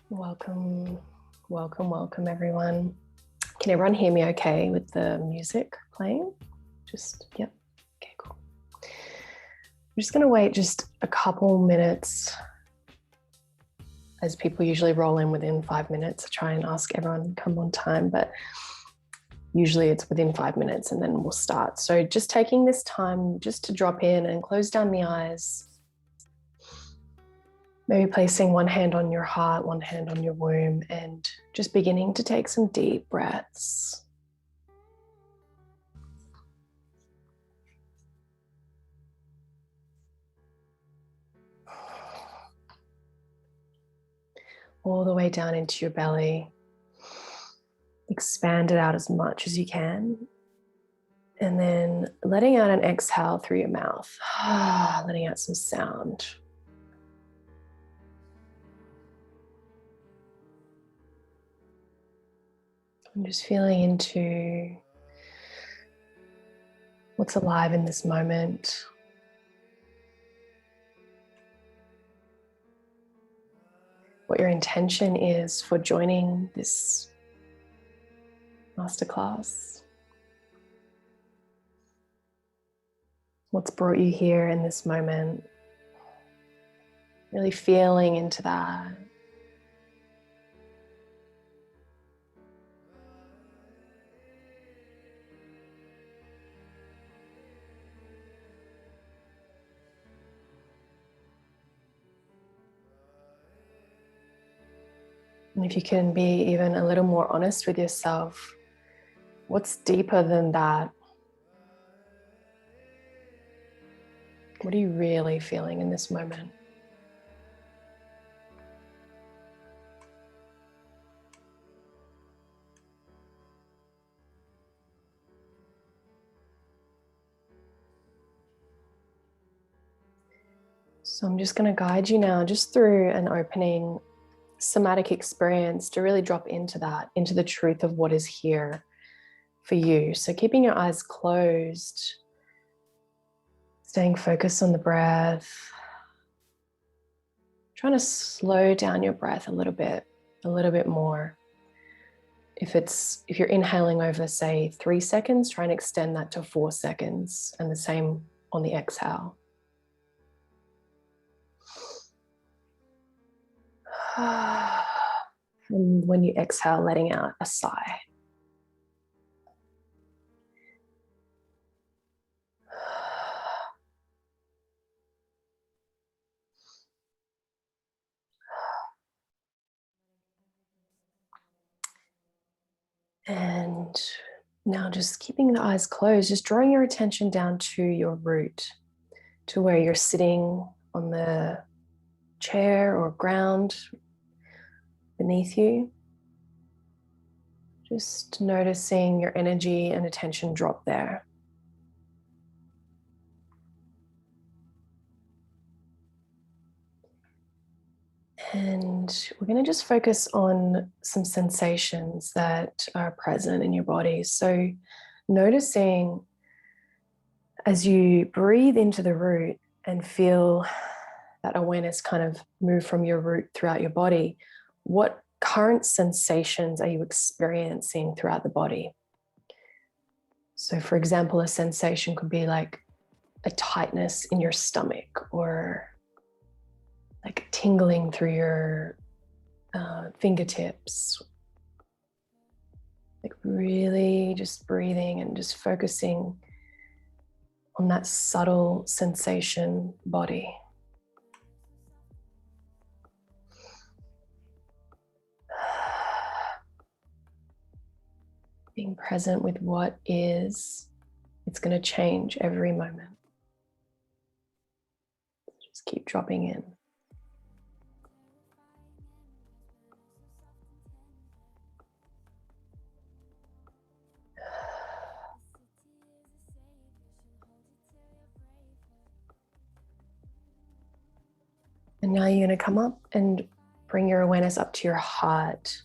Welcome, welcome, welcome everyone. Can everyone hear me okay with the music playing? Yep, okay, cool. I'm just gonna wait just a couple minutes as people usually roll in within 5 minutes. I try and ask everyone to come on time, but usually it's within 5 minutes and then we'll start. So just taking this time just to drop in and close down the eyes. Maybe placing one hand on your heart, one hand on your womb, and just beginning to take some deep breaths. All the way down into your belly. Expand it out as much as you can. And then letting out an exhale through your mouth. Letting out some sound. I'm just feeling into what's alive in this moment. What your intention is for joining this masterclass. What's brought you here in this moment. Really feeling into that. And if you can be even a little more honest with yourself, what's deeper than that? What are you really feeling in this moment? So I'm just going to guide you now just through an opening somatic experience to really drop into that, into the truth of what is here for you. So keeping your eyes closed, staying focused on the breath, trying to slow down your breath a little bit more. If you're inhaling over, say, 3 seconds, try and extend that to 4 seconds, and the same on the exhale. And when you exhale, letting out a sigh. And now just keeping the eyes closed, just drawing your attention down to your root, to where you're sitting on the chair or ground beneath you. Just noticing your energy and attention drop there. And we're going to just focus on some sensations that are present in your body. So noticing as you breathe into the root and feel that awareness kind of move from your root throughout your body, what current sensations are you experiencing throughout the body? So for example, a sensation could be like a tightness in your stomach, or like tingling through your fingertips. Like really just breathing and just focusing on that subtle sensation body. Being present with what is, it's going to change every moment. Just keep dropping in. And now you're going to come up and bring your awareness up to your heart.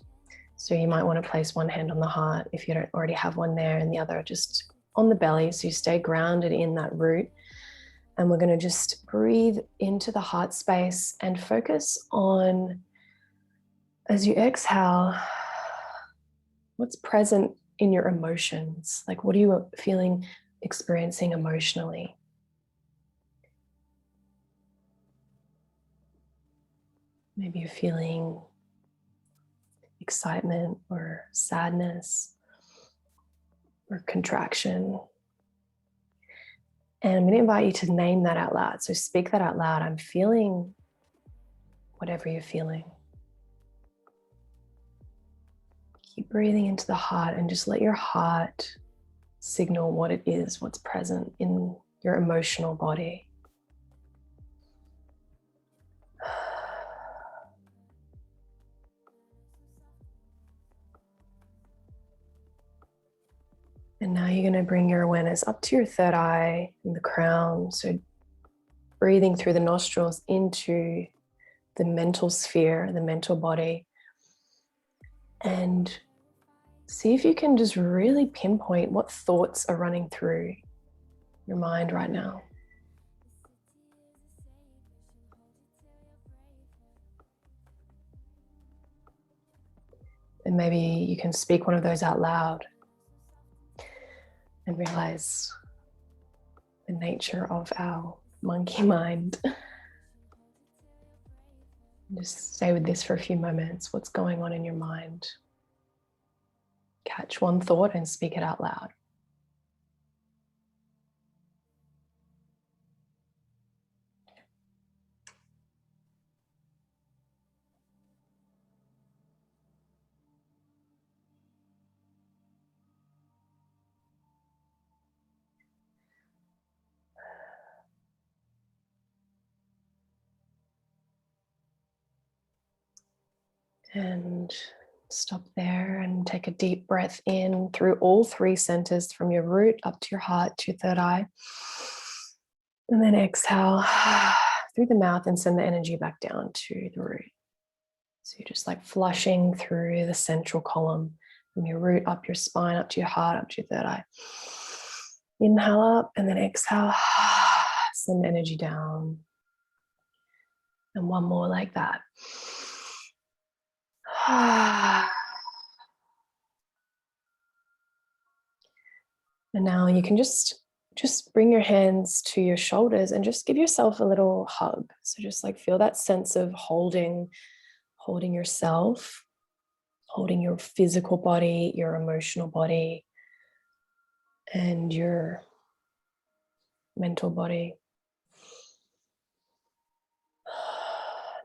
So you might want to place one hand on the heart if you don't already have one there, and the other just on the belly. So you stay grounded in that root. And we're going to just breathe into the heart space and focus on, as you exhale, what's present in your emotions. Like, what are you feeling, experiencing emotionally? Maybe you're feeling excitement or sadness or contraction. And I'm going to invite you to name that out loud. So speak that out loud. I'm feeling whatever you're feeling. Keep breathing into the heart and just let your heart signal what it is, what's present in your emotional body. And now you're going to bring your awareness up to your third eye and the crown. So breathing through the nostrils into the mental sphere, the mental body. And see if you can just really pinpoint what thoughts are running through your mind right now. And maybe you can speak one of those out loud and realize the nature of our monkey mind. Just stay with this for a few moments. What's going on in your mind? Catch one thought and speak it out loud. And stop there and take a deep breath in through all three centers, from your root up to your heart to your third eye. And then exhale through the mouth and send the energy back down to the root. So you're just like flushing through the central column from your root up your spine, up to your heart, up to your third eye. Inhale up and then exhale, send the energy down. And one more like that. And now you can just bring your hands to your shoulders and just give yourself a little hug. So just like feel that sense of holding yourself, holding your physical body, your emotional body, and your mental body.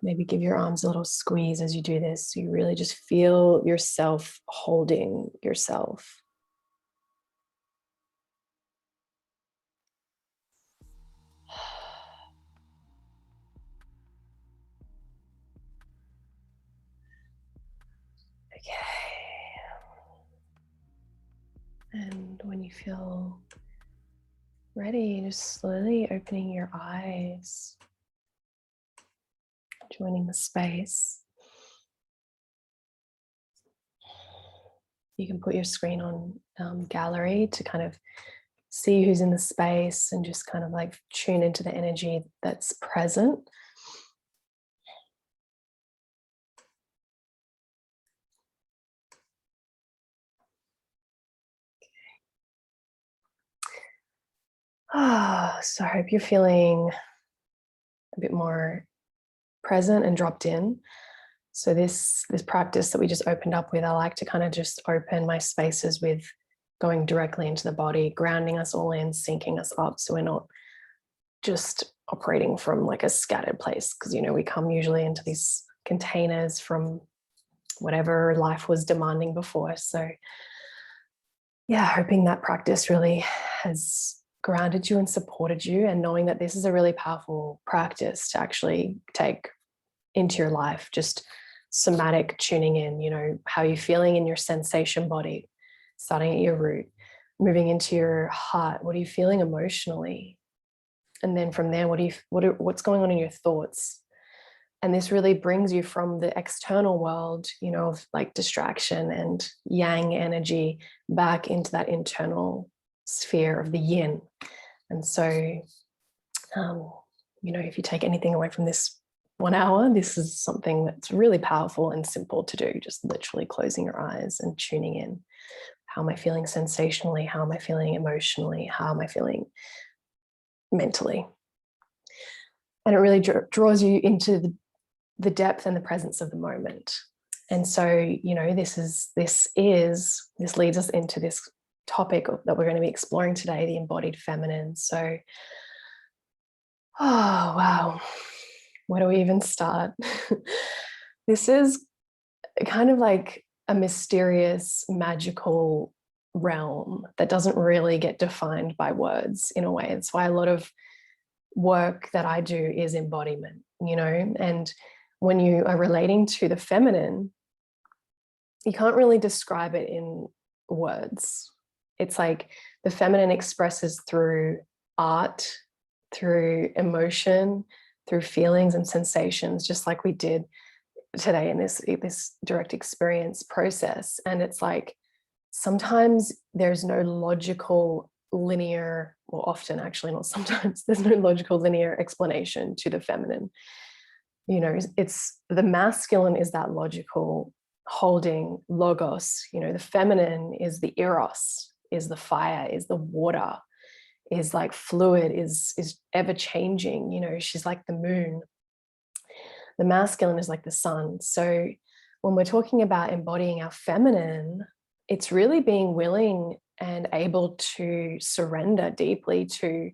Maybe give your arms a little squeeze as you do this. So you really just feel yourself holding yourself. Okay. And when you feel ready, just slowly opening your eyes, joining the space. You can put your screen on gallery to kind of see who's in the space and just kind of like tune into the energy that's present. So I hope you're feeling a bit more present and dropped in. So this practice that we just opened up with, I like to kind of just open my spaces with going directly into the body, grounding us all in, syncing us up, so we're not just operating from like a scattered place, because we come usually into these containers from whatever life was demanding before. So yeah, hoping that practice really has grounded you and supported you, and knowing that this is a really powerful practice to actually take into your life. Just somatic tuning in, how you're feeling in your sensation body, starting at your root, moving into your heart. What are you feeling emotionally? And then from there, what's going on in your thoughts? And this really brings you from the external world, of like distraction and yang energy, back into that internal sphere of the yin. And so, if you take anything away from this 1 hour, this is something that's really powerful and simple to do. Just literally closing your eyes and tuning in. How am I feeling sensationally? How am I feeling emotionally? How am I feeling mentally? And it really draws you into the depth and the presence of the moment. And so, this leads us into this topic that we're going to be exploring today, the embodied feminine. So, oh, wow. Where do we even start? This is kind of like a mysterious, magical realm that doesn't really get defined by words in a way. It's why a lot of work that I do is embodiment, and when you are relating to the feminine, you can't really describe it in words. It's like the feminine expresses through art, through emotion, through feelings and sensations, just like we did today in this direct experience process. And it's like sometimes there's no logical linear, or often actually not sometimes, there's no logical linear explanation to the feminine. It's the masculine is that logical holding logos. The feminine is the eros, is the fire, is the water, is like fluid, is ever changing. She's like the moon. The masculine is like the sun. So when we're talking about embodying our feminine, it's really being willing and able to surrender deeply to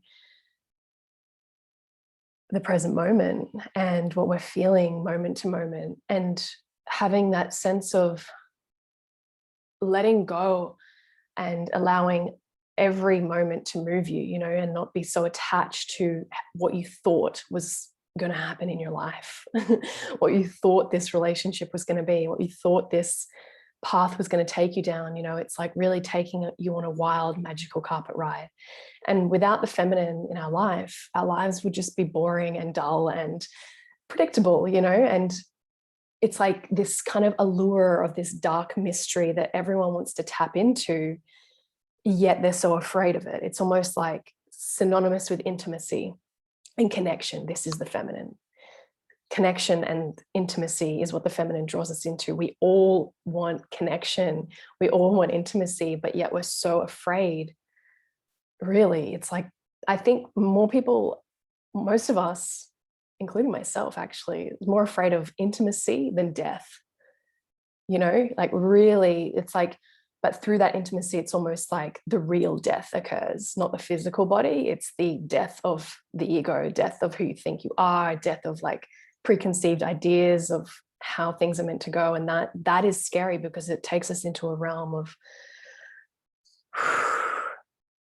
the present moment and what we're feeling moment to moment, and having that sense of letting go and allowing every moment to move you, and not be so attached to what you thought was going to happen in your life, what you thought this relationship was going to be, what you thought this path was going to take you down. You know, it's like really taking you on a wild, magical carpet ride. And without the feminine in our life, our lives would just be boring and dull and predictable, you know. And it's like this kind of allure of this dark mystery that everyone wants to tap into, yet they're so afraid of it. It's almost like synonymous with intimacy and connection. This is the feminine. Connection and intimacy is what the feminine draws us into. We all want connection. We all want intimacy, but yet we're so afraid. Really, it's like, I think more people, most of us, including myself actually, more afraid of intimacy than death. You know, like really, it's like, but through that intimacy, it's almost like the real death occurs, not the physical body. It's the death of the ego, death of who you think you are, death of like preconceived ideas of how things are meant to go. And that is scary because it takes us into a realm of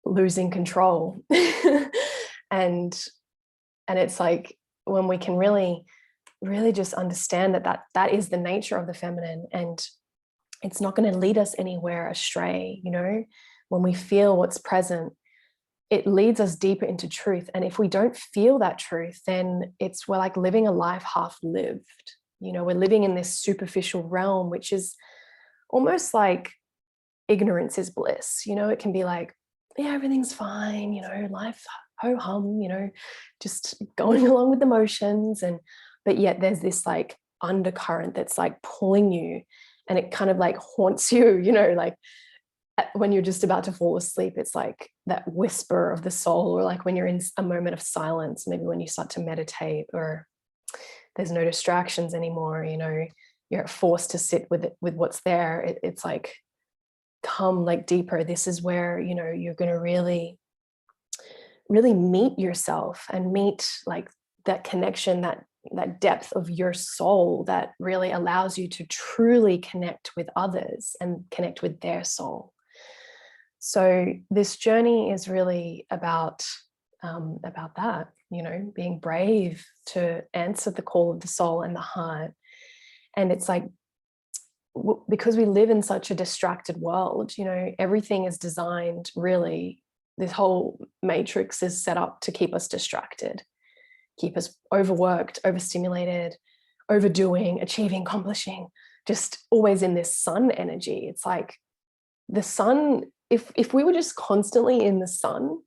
losing control. and it's like when we can really just understand that is the nature of the feminine, and it's not going to lead us anywhere astray. You know, when we feel what's present, it leads us deeper into truth. And if we don't feel that truth, then we're like living a life half lived. You know, we're living in this superficial realm, which is almost like ignorance is bliss. You know, it can be like, yeah, everything's fine, you know, life ho hum, you know, just going along with the motions. But yet there's this like undercurrent that's like pulling you, and it kind of like haunts you, you know, like when you're just about to fall asleep, it's like that whisper of the soul, or like when you're in a moment of silence, maybe when you start to meditate, or there's no distractions anymore, you know, you're forced to sit with what's there. It's like, come like deeper. This is where, you know, you're going to really meet yourself and meet like that connection, that depth of your soul that really allows you to truly connect with others and connect with their soul. So this journey is really about that, you know, being brave to answer the call of the soul and the heart. And it's like, because we live in such a distracted world, you know, everything is designed, really, this whole matrix is set up to keep us distracted, keep us overworked, overstimulated, overdoing, achieving, accomplishing, just always in this sun energy. It's like the sun, if we were just constantly in the sun,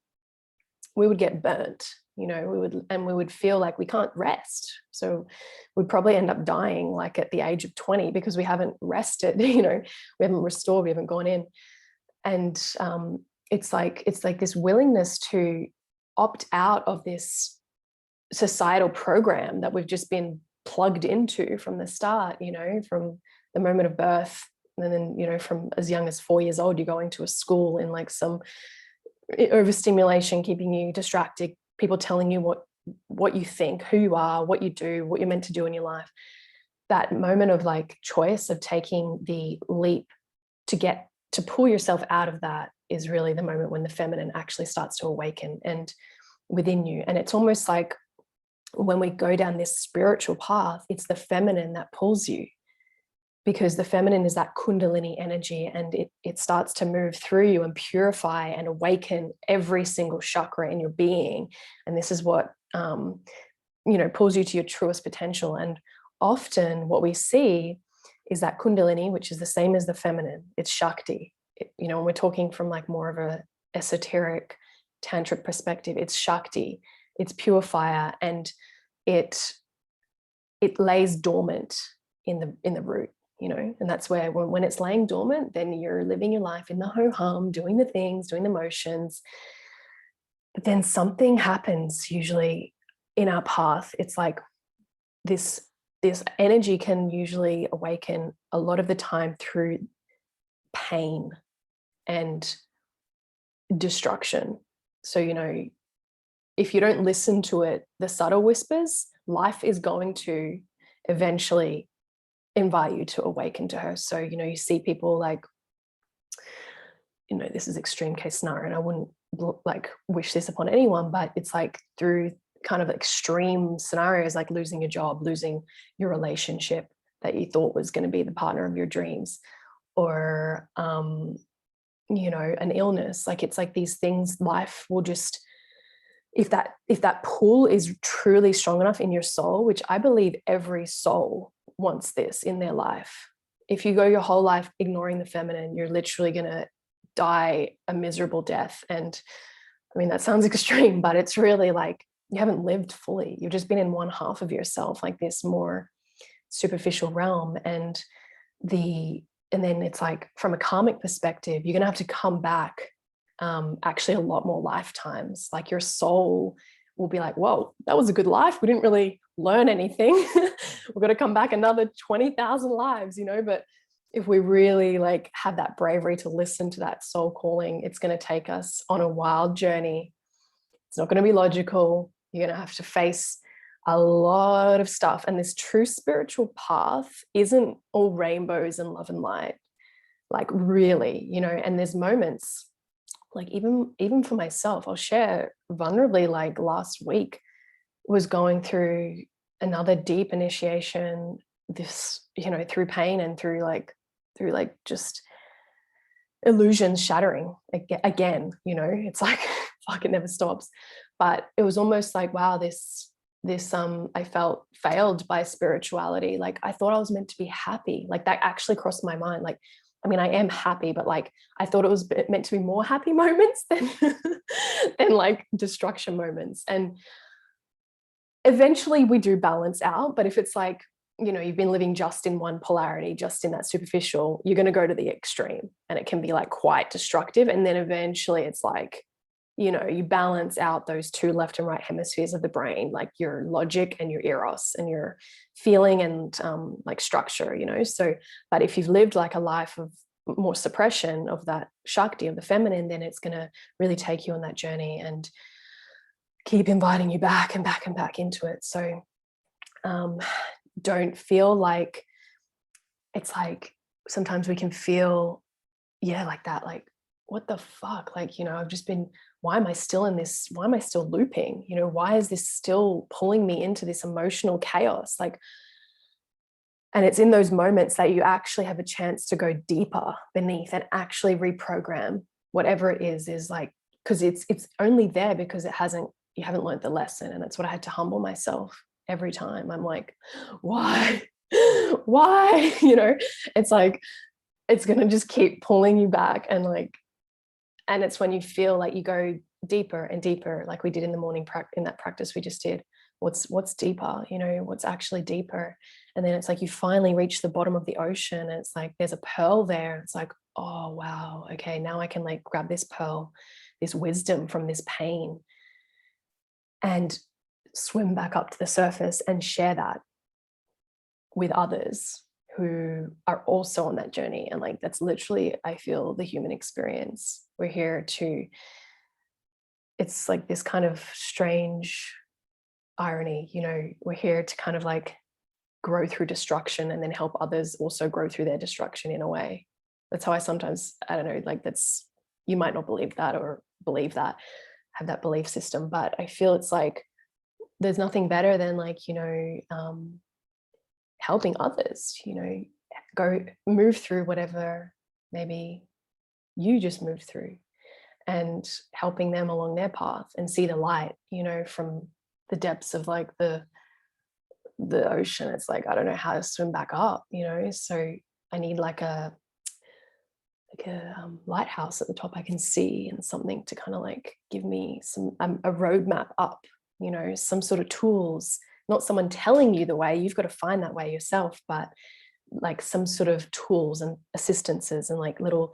we would get burnt, you know, we would feel like we can't rest. So we'd probably end up dying like at the age of 20 because we haven't rested, you know, we haven't restored, we haven't gone in. And it's like this willingness to opt out of this societal program that we've just been plugged into from the start, you know, from the moment of birth. And then, you know, from as young as 4 years old, you're going to a school in like some overstimulation, keeping you distracted, people telling you what you think, who you are, what you do, what you're meant to do in your life. That moment of like choice of taking the leap to pull yourself out of that is really the moment when the feminine actually starts to awaken and within you. And it's almost like when we go down this spiritual path, it's the feminine that pulls you, because the feminine is that kundalini energy, and it starts to move through you and purify and awaken every single chakra in your being. And this is what, you know, pulls you to your truest potential. And often what we see is that kundalini, which is the same as the feminine, it's Shakti. You know, when we're talking from like more of a esoteric tantric perspective, it's Shakti, it's pure fire, and it lays dormant in the root, you know. And that's where when it's laying dormant, then you're living your life in the ho-hum, doing the things, doing the motions. But then something happens usually in our path. It's like this energy can usually awaken a lot of the time through pain and destruction. So, you know, if you don't listen to it, the subtle whispers, life is going to eventually invite you to awaken to her. So, you know, you see people like, you know, this is extreme case scenario, and I wouldn't like wish this upon anyone, but it's like through kind of extreme scenarios, like losing your job, losing your relationship that you thought was going to be the partner of your dreams, or you know, an illness. Like, it's like these things, life will just, if that pull is truly strong enough in your soul, which I believe every soul wants this in their life. If you go your whole life ignoring the feminine, you're literally going to die a miserable death. And I mean, that sounds extreme, but it's really like you haven't lived fully. You've just been in one half of yourself, like this more superficial realm. And then it's like, from a karmic perspective, you're going to have to come back actually a lot more lifetimes. Like, your soul will be like, whoa, that was a good life. We didn't really learn anything. We're going to come back another 20,000 lives, you know. But if we really like have that bravery to listen to that soul calling, it's going to take us on a wild journey. It's not going to be logical. You're going to have to face a lot of stuff. And this true spiritual path isn't all rainbows and love and light, like, really, you know. And there's moments, like, even for myself, I'll share vulnerably, like last week was going through another deep initiation, this, you know, through pain and through just illusions shattering again, you know. It's like, fuck, it never stops. But it was almost like, wow, this I felt failed by spirituality. Like, I thought I was meant to be happy. Like, that actually crossed my mind. Like, I mean, I am happy, but like, I thought it was meant to be more happy moments than than like destruction moments. And eventually we do balance out. But if it's like, you know, you've been living just in one polarity, just in that superficial, you're going to go to the extreme, and it can be like quite destructive. And then eventually it's like, you know, you balance out those two left and right hemispheres of the brain, like your logic and your eros and your feeling and like structure, you know. So, but if you've lived like a life of more suppression of that Shakti, of the feminine, then it's going to really take you on that journey and keep inviting you back and back and back into it. So don't feel like, it's like, sometimes we can feel, yeah, like that, like, what the fuck, like, you know, I've just been, why am I still in this, why am I still looping, you know, why is this still pulling me into this emotional chaos? Like, and it's in those moments that you actually have a chance to go deeper beneath and actually reprogram whatever it is like, because it's only there because you haven't learned the lesson. And that's what I had to humble myself every time. I'm like, why you know. It's like, it's going to just keep pulling you back. And like, and it's when you feel like you go deeper and deeper, like we did in the morning in that practice we just did, what's deeper, you know, what's actually deeper. And then it's like you finally reach the bottom of the ocean, and it's like there's a pearl there. It's like, oh wow, okay, now I can like grab this pearl, this wisdom from this pain, and swim back up to the surface and share that with others who are also on that journey. And like, that's literally, I feel, the human experience. We're here to, it's like this kind of strange irony, you know, we're here to kind of like grow through destruction and then help others also grow through their destruction in a way. That's how I sometimes, I don't know, like, that's, you might not believe that or believe that, have that belief system, but I feel it's like there's nothing better than like, you know, helping others, you know, go move through whatever maybe you just moved through, and helping them along their path and see the light, you know, from the depths of like the ocean. It's like, I don't know how to swim back up, you know, so I need like a lighthouse at the top I can see, and something to kind of like give me some a roadmap up, you know, some sort of tools, not someone telling you the way, you've got to find that way yourself, but like some sort of tools and assistances and like little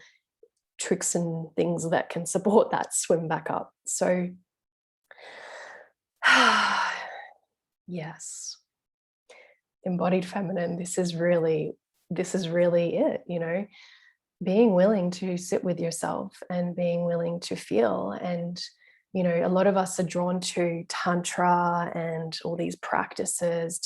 tricks and things that can support that swim back up. So yes, embodied feminine, this is really it, you know, being willing to sit with yourself and being willing to feel. And you know, a lot of us are drawn to tantra and all these practices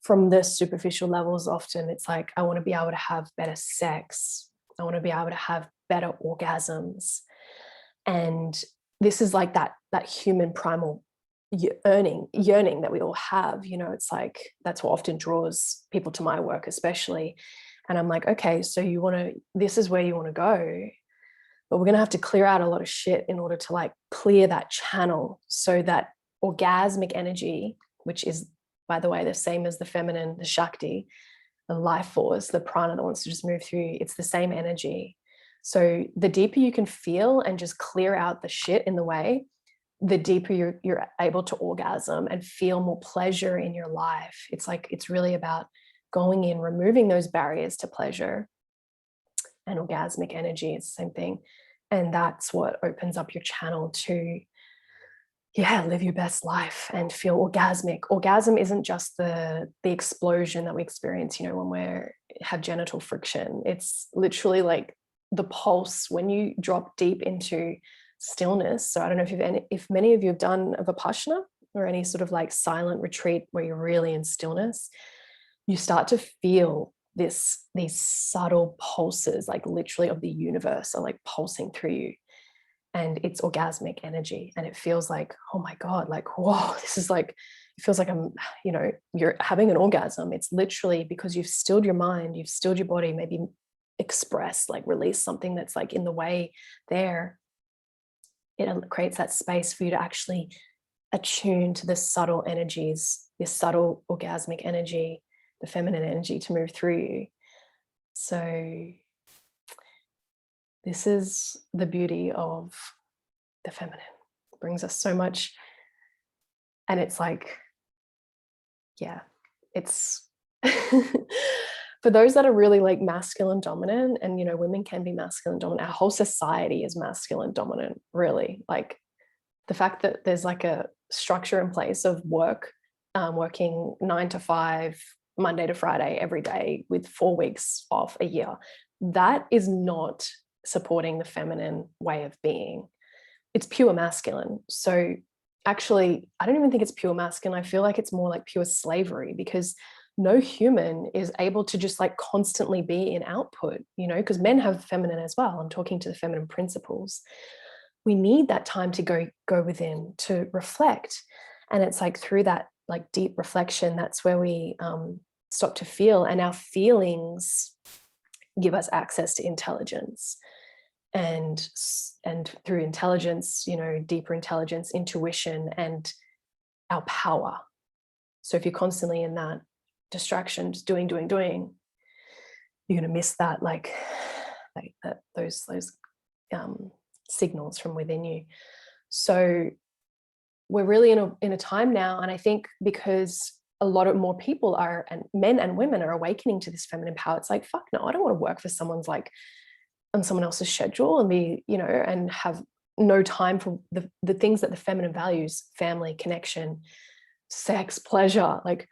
from the superficial levels. Often it's like, I want to be able to have better sex, I want to be able to have better orgasms. And this is like that human primal yearning that we all have. You know, it's like that's what often draws people to my work, especially. And I'm like, okay, so this is where you want to go, but we're going to have to clear out a lot of shit in order to like clear that channel, so that orgasmic energy, which is, by the way, the same as the feminine, the Shakti, the life force, the prana that wants to just move through, it's the same energy. So the deeper you can feel and just clear out the shit in the way, the deeper you're able to orgasm and feel more pleasure in your life. It's like, it's really about going in, removing those barriers to pleasure and orgasmic energy. It's the same thing. And that's what opens up your channel to, live your best life and feel orgasmic. Orgasm isn't just the explosion that we experience, you know, when we have genital friction. It's literally like the pulse when you drop deep into stillness. So I don't know if many of you have done a Vipassana or any sort of like silent retreat where you're really in stillness, you start to feel these subtle pulses, like literally of the universe are like pulsing through you. And it's orgasmic energy. And it feels like, oh my God, like, whoa, this is like, it feels like you're having an orgasm. It's literally because you've stilled your mind, you've stilled your body, maybe express, like release something that's like in the way there. It creates that space for you to actually attune to the subtle energies, this subtle orgasmic energy, the feminine energy to move through you. So this is the beauty of the feminine. It brings us so much. And it's like, it's for those that are really like masculine dominant, and, you know, women can be masculine dominant. Our whole society is masculine dominant, really. Like the fact that there's like a structure in place of work, working 9 to 5, Monday to Friday, every day with 4 weeks off a year, that is not supporting the feminine way of being. It's pure masculine. So actually, I don't even think it's pure masculine. I feel like it's more like pure slavery, because no human is able to just like constantly be in output, you know, because men have feminine as well. I'm talking to the feminine principles. We need that time to go within, to reflect. And it's like through that like deep reflection, that's where we stop to feel, and our feelings give us access to intelligence. And through intelligence, you know, deeper intelligence, intuition, and our power. So if you're constantly in that distraction, just doing, you're going to miss that, those signals from within you. So we're really in a time now, and I think because a lot of more people are, and men and women are awakening to this feminine power, it's like, fuck no, I don't want to work for someone else's schedule and be, you know, and have no time for the things that the feminine values: family, connection, sex, pleasure. Like,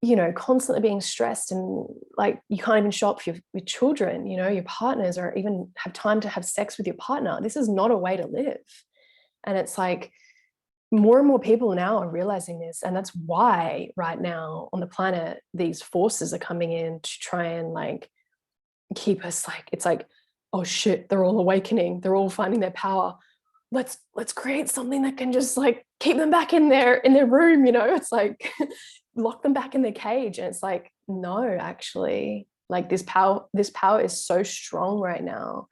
you know, constantly being stressed, and like you can't even show up for your children, you know, your partners, or even have time to have sex with your partner. This is not a way to live. And it's like more and more people now are realizing this. And that's why right now on the planet, these forces are coming in to try and like keep us like, it's like, oh shit, they're all awakening, they're all finding their power. Let's create something that can just like keep them back in their room, you know. It's like lock them back in their cage. And it's like, no, actually, like this power is so strong right now.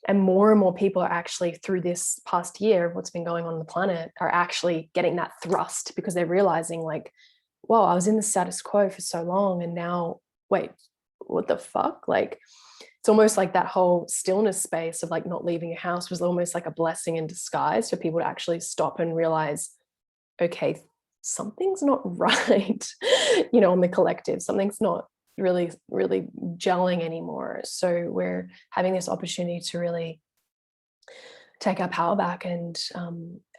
And more people are actually, through this past year, what's been going on the planet, are actually getting that thrust, because they're realizing like, whoa, I was in the status quo for so long, and now, wait, what the fuck? Like, it's almost like that whole stillness space of like not leaving your house was almost like a blessing in disguise for people to actually stop and realize, okay, something's not right, you know, on the collective, something's not really gelling anymore. So we're having this opportunity to really take our power back and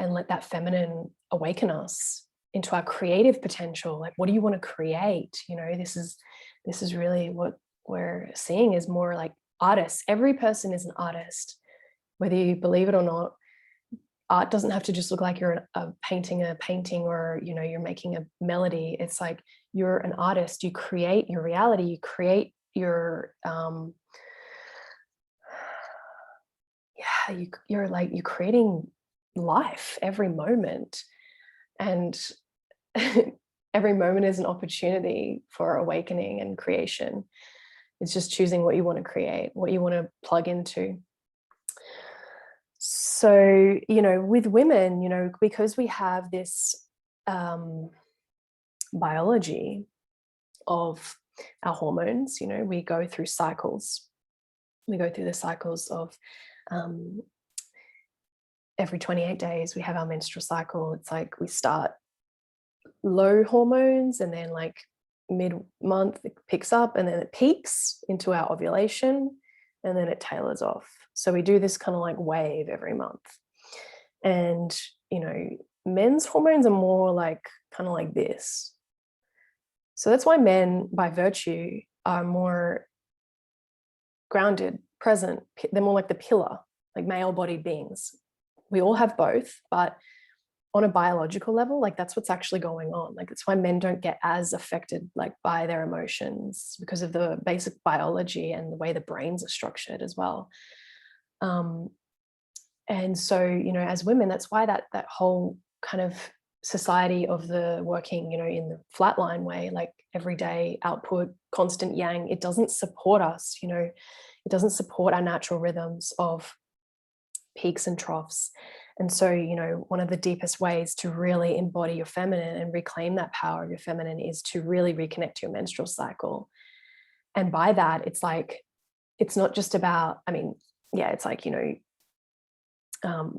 let that feminine awaken us into our creative potential. Like, what do you want to create? You know, this is really what we're seeing is more like artists. Every person is an artist, whether you believe it or not. Art doesn't have to just look like you're painting a painting, or, you know, you're making a melody. It's like you're an artist. You create your reality. You create your you're creating life every moment. And every moment is an opportunity for awakening and creation. It's just choosing what you want to create, what you want to plug into. So, you know, with women, you know, because we have this biology of our hormones, you know, we go through cycles. We go through the cycles of every 28 days, we have our menstrual cycle. It's like we start low hormones, and then like mid-month it picks up, and then it peaks into our ovulation, and then it tailors off. So we do this kind of like wave every month. And, you know, men's hormones are more like kind of like this. So that's why men, by virtue, are more grounded, present. They're more like the pillar, like male-bodied beings. We all have both, but on a biological level, like that's what's actually going on. Like that's why men don't get as affected like by their emotions, because of the basic biology and the way the brains are structured as well. And so, you know, as women, that's why that whole kind of society of the working, you know, in the flatline way, like everyday output, constant yang, it doesn't support us, you know, it doesn't support our natural rhythms of peaks and troughs. And so, you know, one of the deepest ways to really embody your feminine and reclaim that power of your feminine is to really reconnect to your menstrual cycle. And by that, it's like, it's not just about, I mean, yeah, it's like, you know,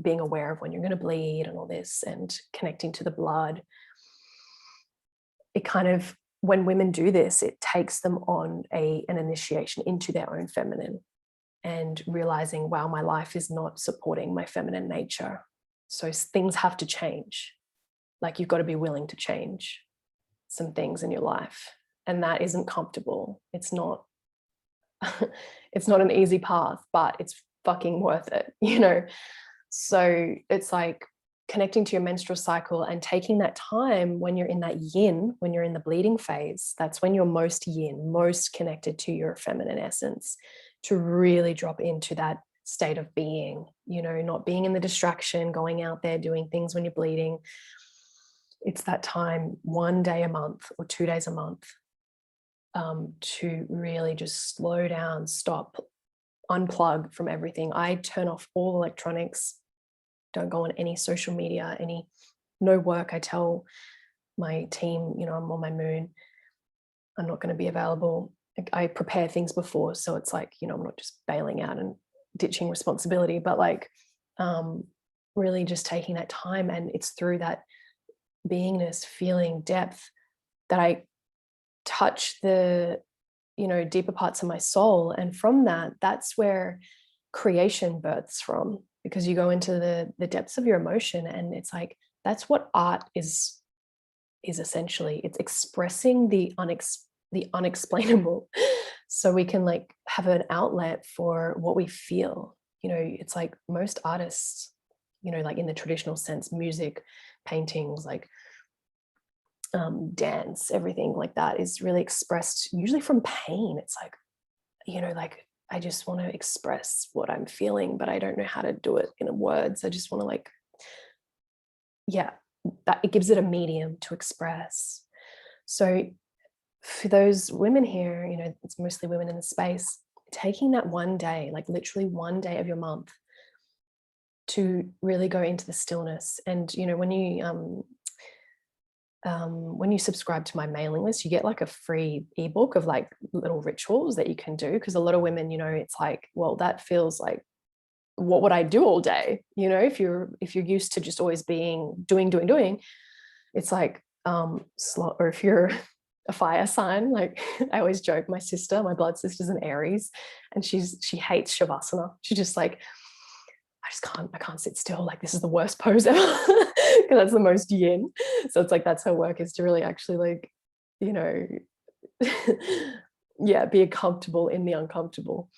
being aware of when you're going to bleed and all this and connecting to the blood. It kind of, when women do this, it takes them on an initiation into their own feminine, and realizing, wow, my life is not supporting my feminine nature. So things have to change. Like you've got to be willing to change some things in your life. And that isn't comfortable. It's not, it's not an easy path, but it's fucking worth it, you know? So it's like connecting to your menstrual cycle and taking that time when you're in that yin, when you're in the bleeding phase. That's when you're most yin, most connected to your feminine essence, to really drop into that state of being, you know, not being in the distraction, going out there doing things when you're bleeding. It's that time, 1 day a month or 2 days a month, to really just slow down, stop, unplug from everything. I turn off all electronics, don't go on any social media, no work. I tell my team, you know, I'm on my moon, I'm not going to be available. I prepare things before, so it's like, you know, I'm not just bailing out and ditching responsibility, but like really just taking that time. And it's through that beingness, feeling depth, that I touch the, you know, deeper parts of my soul. And from that, that's where creation births from, because you go into the depths of your emotion. And it's like, that's what art is essentially. It's expressing the unexplainable, so we can like have an outlet for what we feel. You know, it's like most artists, you know, like in the traditional sense, music, paintings, like dance, everything like that is really expressed usually from pain. It's like, you know, like I just want to express what I'm feeling, but I don't know how to do it in words. I just want to like, yeah, that it gives it a medium to express. So for those women here, you know, it's mostly women in the space, taking that 1 day, like literally 1 day of your month, to really go into the stillness. And, you know, when you subscribe to my mailing list, you get like a free ebook of like little rituals that you can do. Because a lot of women, you know, it's like, well, that feels like, what would I do all day? You know, if you're used to just always being doing, it's like, or if you're a fire sign, like I always joke, my blood sister's an Aries, and she hates Shavasana. She just like, I can't sit still. Like, this is the worst pose ever, because that's the most yin. So it's like, that's her work, is to really actually like, you know, yeah, be comfortable in the uncomfortable.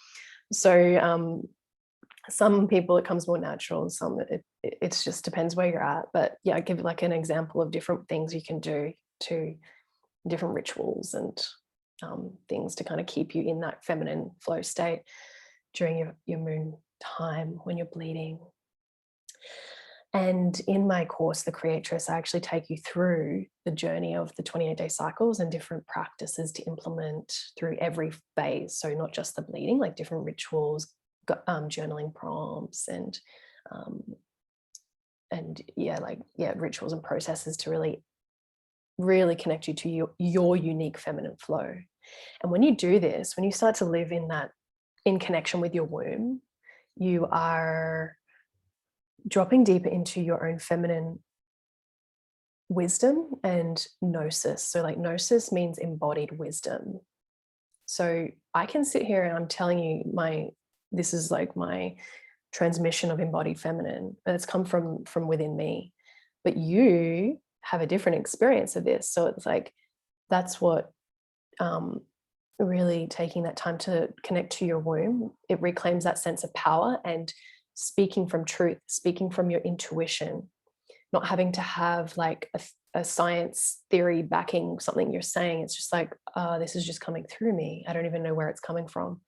So some people it comes more natural, some it just depends where you're at. But yeah, I give like an example of different things you can do, to different rituals and things to kind of keep you in that feminine flow state during your moon time when you're bleeding. And in my course, The Creatress, I actually take you through the journey of the 28-day cycles and different practices to implement through every phase. So not just the bleeding, like different rituals, journaling prompts, and rituals and processes to really connect you to your unique feminine flow. And when you do this, when you start to live in connection with your womb, you are dropping deeper into your own feminine wisdom and gnosis. So like gnosis means embodied wisdom. So I can sit here and I'm telling you this is like my transmission of embodied feminine, but it's come from within me. But you have a different experience of this. So it's like, that's what really taking that time to connect to your womb, it reclaims that sense of power and speaking from truth, speaking from your intuition, not having to have like a science theory backing something you're saying. It's just like, this is just coming through me. I don't even know where it's coming from.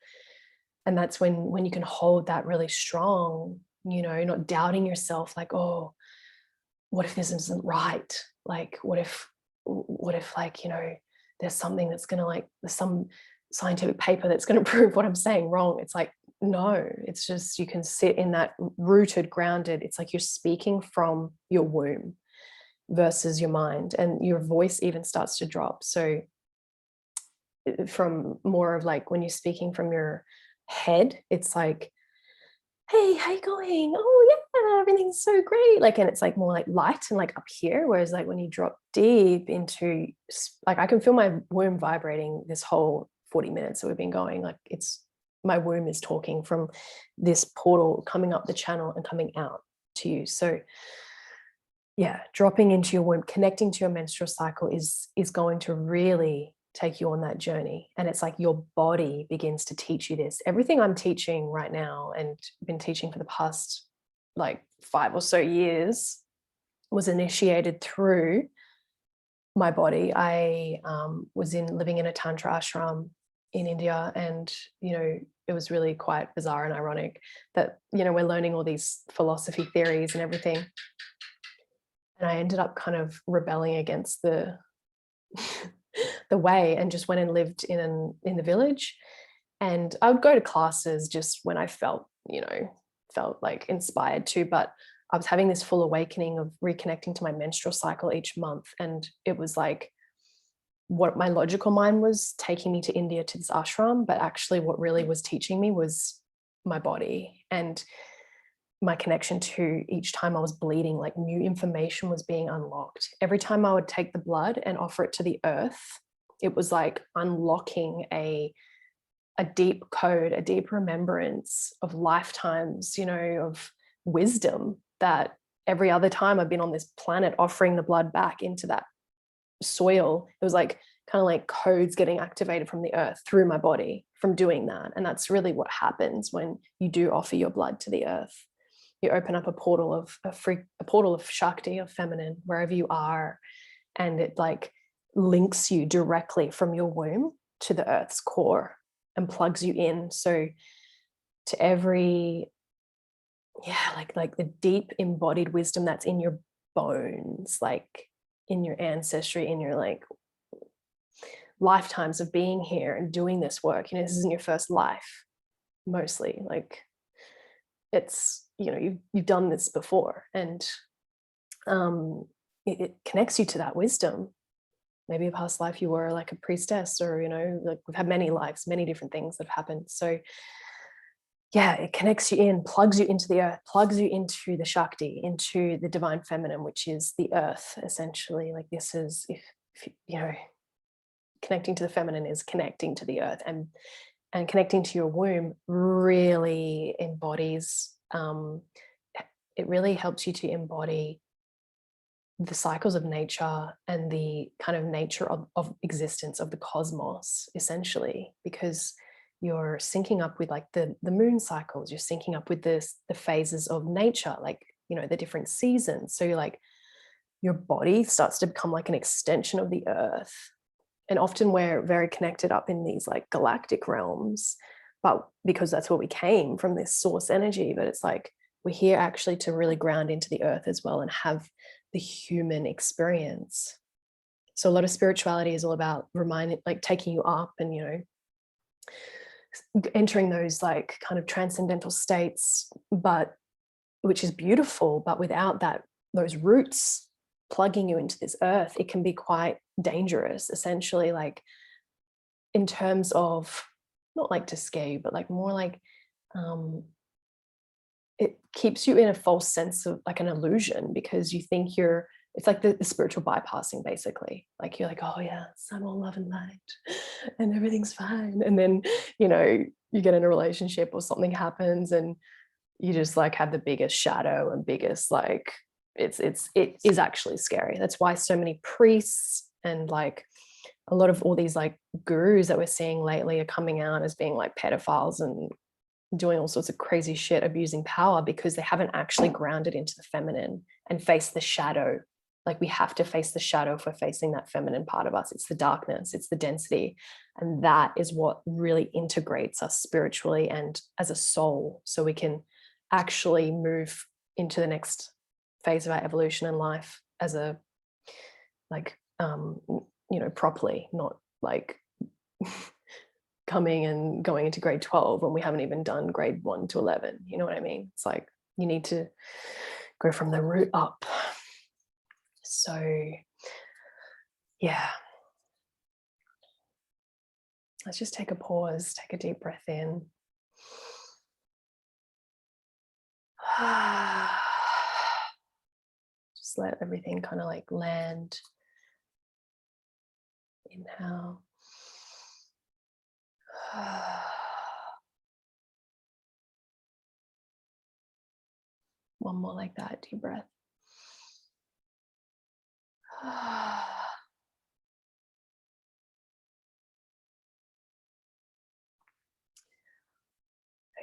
And that's when you can hold that really strong, not doubting yourself, like, oh, what if this isn't right? Like, what if like, there's something that's going to there's some scientific paper that's going to prove what I'm saying wrong. It's like, no, it's just, you can sit in that rooted, grounded. It's like you're speaking from your womb versus your mind, and your voice even starts to drop. So from more of like when you're speaking from your head, it's like, hey, how you going? Oh yeah, everything's so great. Like, and it's like more like light and like up here. Whereas like when you drop deep into, like, I can feel my womb vibrating this whole 40 minutes that we've been going. Like, it's, my womb is talking from this portal coming up the channel and coming out to you. So yeah, dropping into your womb, connecting to your menstrual cycle is going to really take you on that journey. And it's like your body begins to teach you this. Everything I'm teaching right now and been teaching for the past like 5 or so years was initiated through my body. I was living in a tantra ashram in India, and it was really quite bizarre and ironic that we're learning all these philosophy theories and everything, and I ended up kind of rebelling against the way, and just went and lived in the village. And I would go to classes just when I felt like inspired to, but I was having this full awakening of reconnecting to my menstrual cycle each month. And it was like, what my logical mind was taking me to India to this ashram, but actually what really was teaching me was my body and my connection to, each time I was bleeding, like new information was being unlocked. Every time I would take the blood and offer it to the earth, it was like unlocking a deep code, a deep remembrance of lifetimes, of wisdom, that every other time I've been on this planet offering the blood back into that soil, it was like kind of like codes getting activated from the earth through my body from doing that. And that's really what happens when you do offer your blood to the earth. You open up a portal of Shakti, of feminine, wherever you are, and it like links you directly from your womb to the earth's core and plugs you in. So to every, like the deep embodied wisdom that's in your bones, like in your ancestry, in your like lifetimes of being here and doing this work. This isn't your first life, mostly. Like, it's, you've done this before, and it connects you to that wisdom. Maybe a past life you were like a priestess, or like we've had many lives, many different things that have happened. So yeah, it connects you in, plugs you into the earth, plugs you into the Shakti, into the divine feminine, which is the earth, essentially. Like, this is, if connecting to the feminine is connecting to the earth, and connecting to your womb really embodies, it really helps you to embody the cycles of nature and the kind of nature of existence, of the cosmos, essentially, because you're syncing up with like the moon cycles, you're syncing up with the phases of nature, like, the different seasons. So you're like, your body starts to become like an extension of the earth. And often we're very connected up in these like galactic realms, but because that's where we came from, this source energy. But it's like, we're here actually to really ground into the earth as well and have the human experience. So a lot of spirituality is all about like taking you up and, you know, entering those like kind of transcendental states, but which is beautiful, but without that, those roots plugging you into this earth, it can be quite dangerous, essentially, like in terms of not like to scare you, but like more like it keeps you in a false sense of like an illusion, because you think it's like the spiritual bypassing, basically. Like you're like, oh yeah, I'm all love and light and everything's fine. And then, you know, you get in a relationship or something happens and you just like have the biggest shadow and biggest like, it is actually scary. That's why so many priests and like a lot of all these like gurus that we're seeing lately are coming out as being like pedophiles and doing all sorts of crazy shit, abusing power, because they haven't actually grounded into the feminine and faced the shadow. Like we have to face the shadow if we're facing that feminine part of us. It's the darkness, it's the density. And that is what really integrates us spiritually and as a soul, so we can actually move into the next phase of our evolution in life as a like you know, properly, not like coming and going into grade 12 when we haven't even done grade 1 to 11. You know what I mean? It's like you need to go from the root up. So yeah, let's just take a pause, take a deep breath in. Just let everything kind of like land. Inhale. One more like that, deep breath.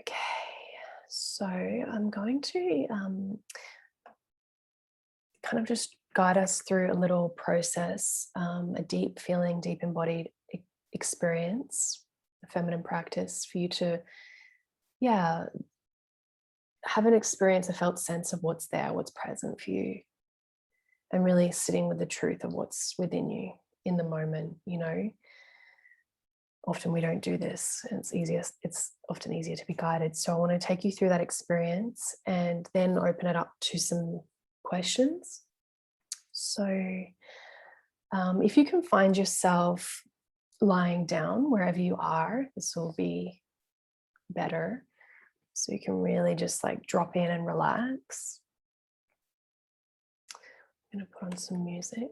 Okay, so I'm going to kind of just guide us through a little process, a deep feeling, deep embodied experience, a feminine practice for you to, yeah, have an experience, a felt sense of what's there, what's present for you, and really sitting with the truth of what's within you in the moment. You know, often we don't do this, and it's often easier to be guided. So I want to take you through that experience and then open it up to some questions. So if you can find yourself lying down wherever you are, this will be better. So you can really just like drop in and relax. I'm going to put on some music.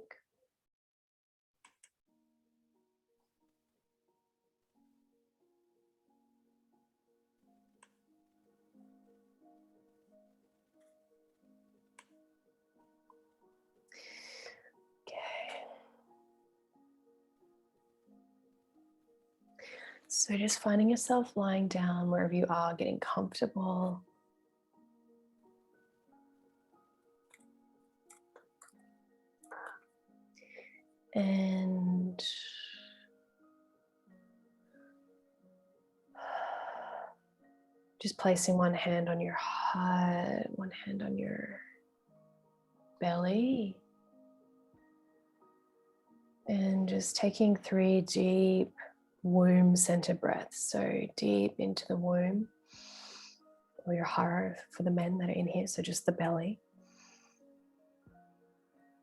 So just finding yourself lying down wherever you are, getting comfortable. And just placing one hand on your heart, one hand on your belly. And just taking 3 deep womb center breaths. So deep into the womb, or your heart for the men that are in here. So just the belly.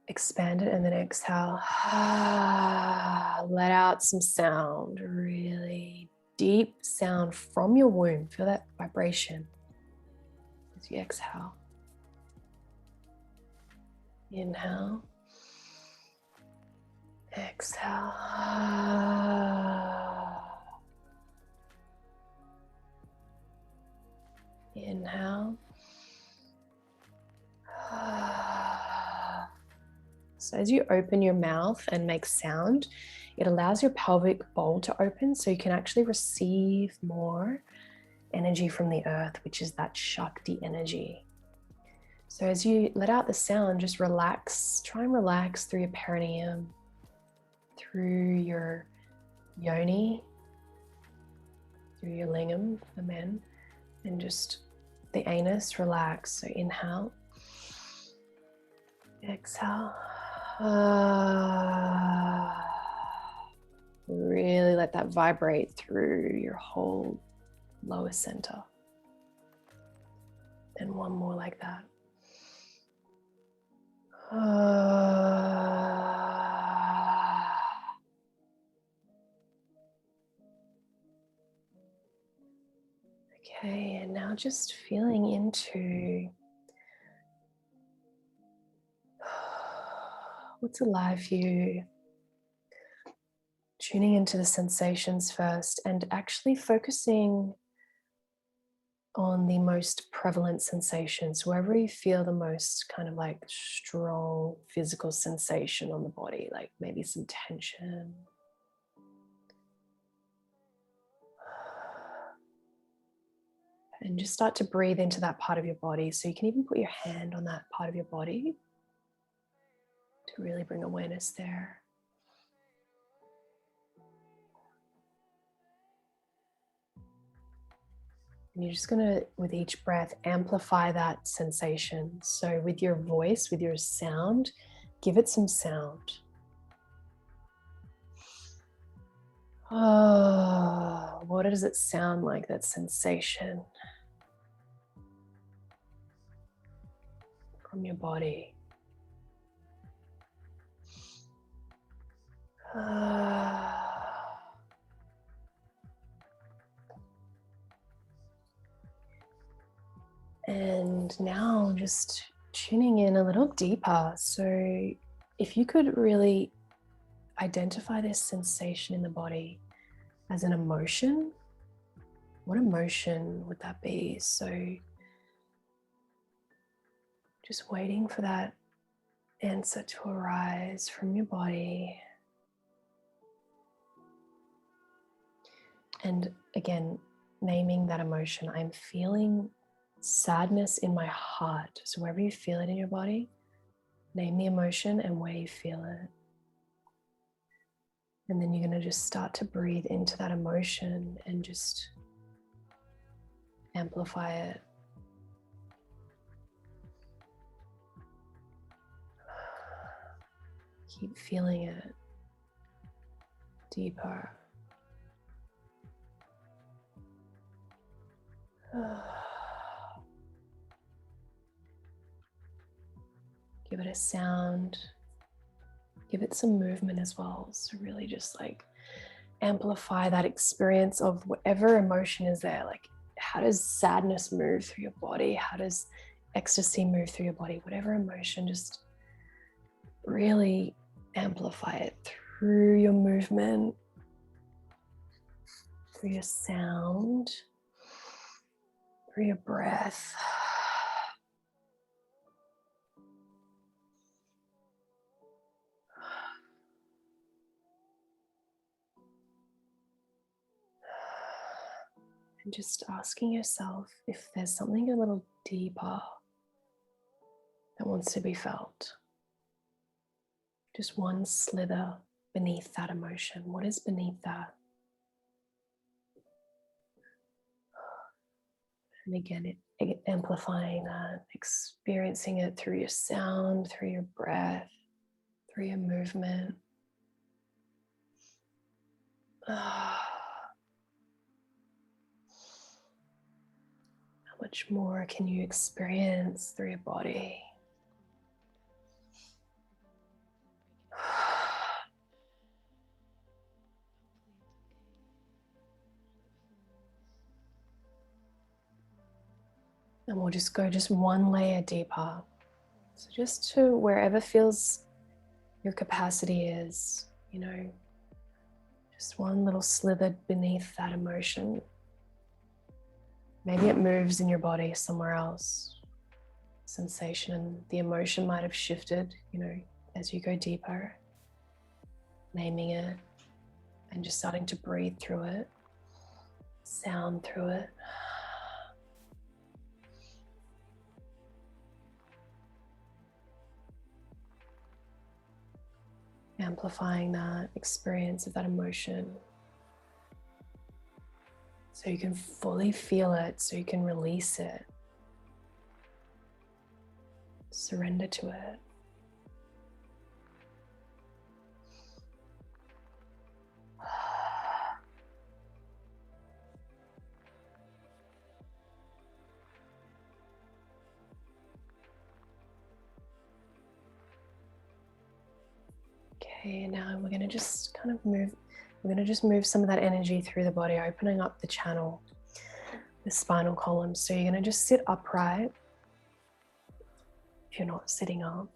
Expand it and then exhale. Let out some sound, really deep sound from your womb. Feel that vibration as you exhale. Inhale. Exhale. Inhale. So as you open your mouth and make sound, it allows your pelvic bowl to open so you can actually receive more energy from the earth, which is that Shakti energy. So as you let out the sound, just relax, try and relax through your perineum, through your yoni, through your lingam for men, and just the anus relax. So inhale, exhale. Really let that vibrate through your whole lower center. And one more like that. Okay, and now just feeling into what's alive for you. Tuning into the sensations first and actually focusing on the most prevalent sensations, wherever you feel the most kind of like strong physical sensation on the body, like maybe some tension. And just start to breathe into that part of your body. So you can even put your hand on that part of your body to really bring awareness there. And you're just going to, with each breath, amplify that sensation. So with your voice, with your sound, give it some sound. Oh, what does it sound like, that sensation from your body? And now just tuning in a little deeper. So if you could really identify this sensation in the body as an emotion, what emotion would that be? So just waiting for that answer to arise from your body. And again, naming that emotion. I'm feeling sadness in my heart. So wherever you feel it in your body, name the emotion and where you feel it. And then you're going to just start to breathe into that emotion and just amplify it. Keep feeling it deeper. Give it a sound. Give it some movement as well. So really just like amplify that experience of whatever emotion is there. Like, how does sadness move through your body? How does ecstasy move through your body? Whatever emotion, just really amplify it through your movement, through your sound, through your breath. And just asking yourself if there's something a little deeper that wants to be felt. Just one slither beneath that emotion. What is beneath that? And again, amplifying that, experiencing it through your sound, through your breath, through your movement. How much more can you experience through your body? And we'll just go one layer deeper. So just to wherever feels your capacity is, you know, just one little slither beneath that emotion. Maybe it moves in your body somewhere else. Sensation and the emotion might have shifted, you know, as you go deeper. Naming it and just starting to breathe through it, sound through it. Amplifying that experience of that emotion so you can fully feel it, so you can release it Surrender to it. Okay, now we're going to just kind of move, some of that energy through the body, opening up the channel, the spinal column. So you're going to just sit upright if you're not sitting up.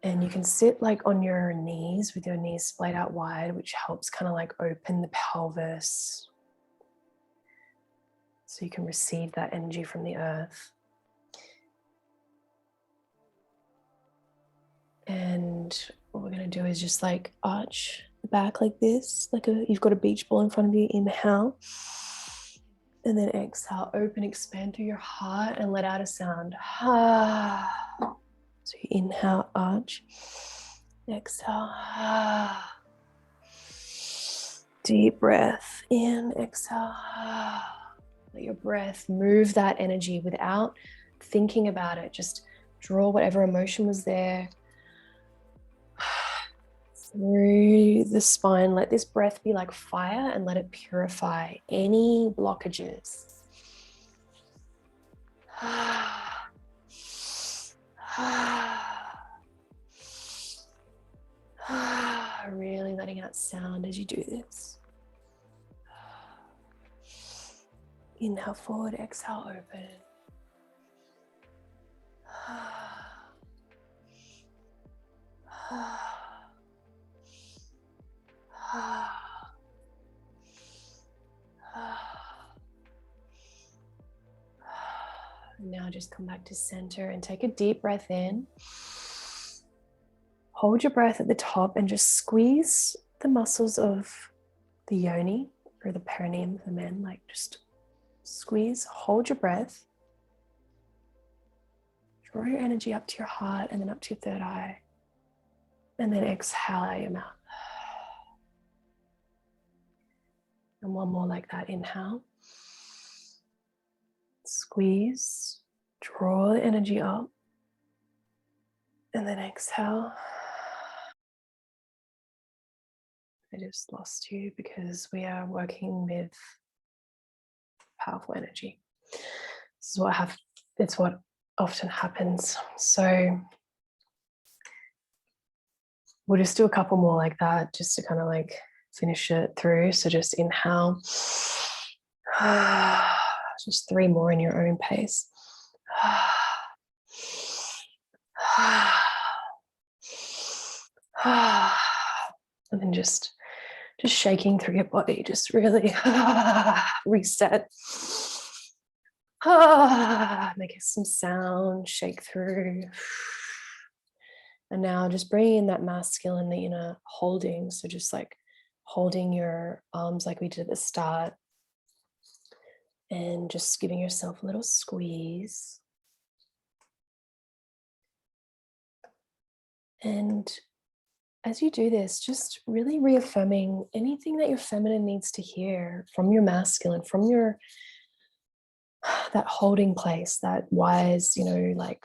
And you can sit like on your knees with your knees splayed out wide, which helps kind of like open the pelvis. So you can receive that energy from the earth. And what we're going to do is just like arch the back like this, like you've got a beach ball in front of you. Inhale. And then exhale, open, expand through your heart and let out a sound. So you inhale, arch, exhale. Deep breath in, exhale. Let your breath move that energy without thinking about it. Just draw whatever emotion was there through the spine. Let this breath be like fire and let it purify any blockages. Really letting out sound as you do this. Inhale forward, exhale open. Now just come back to center and take a deep breath in. Hold your breath at the top and just squeeze the muscles of the yoni or the perineum for men. Like just squeeze, hold your breath. Draw your energy up to your heart and then up to your third eye. And then exhale out your mouth. And one more like that. Inhale. Squeeze. Draw the energy up. And then exhale. I just lost you because we are working with powerful energy. It's what often happens. So we'll just do a couple more like that just to kind of like finish it through. So just inhale. Just 3 more in your own pace. And then just shaking through your body, just really reset. Make some sound, shake through. And now just bringing in that masculine, the inner holding. So just like holding your arms like we did at the start. And just giving yourself a little squeeze. And as you do this, just really reaffirming anything that your feminine needs to hear from your masculine, from your that holding place, that wise, like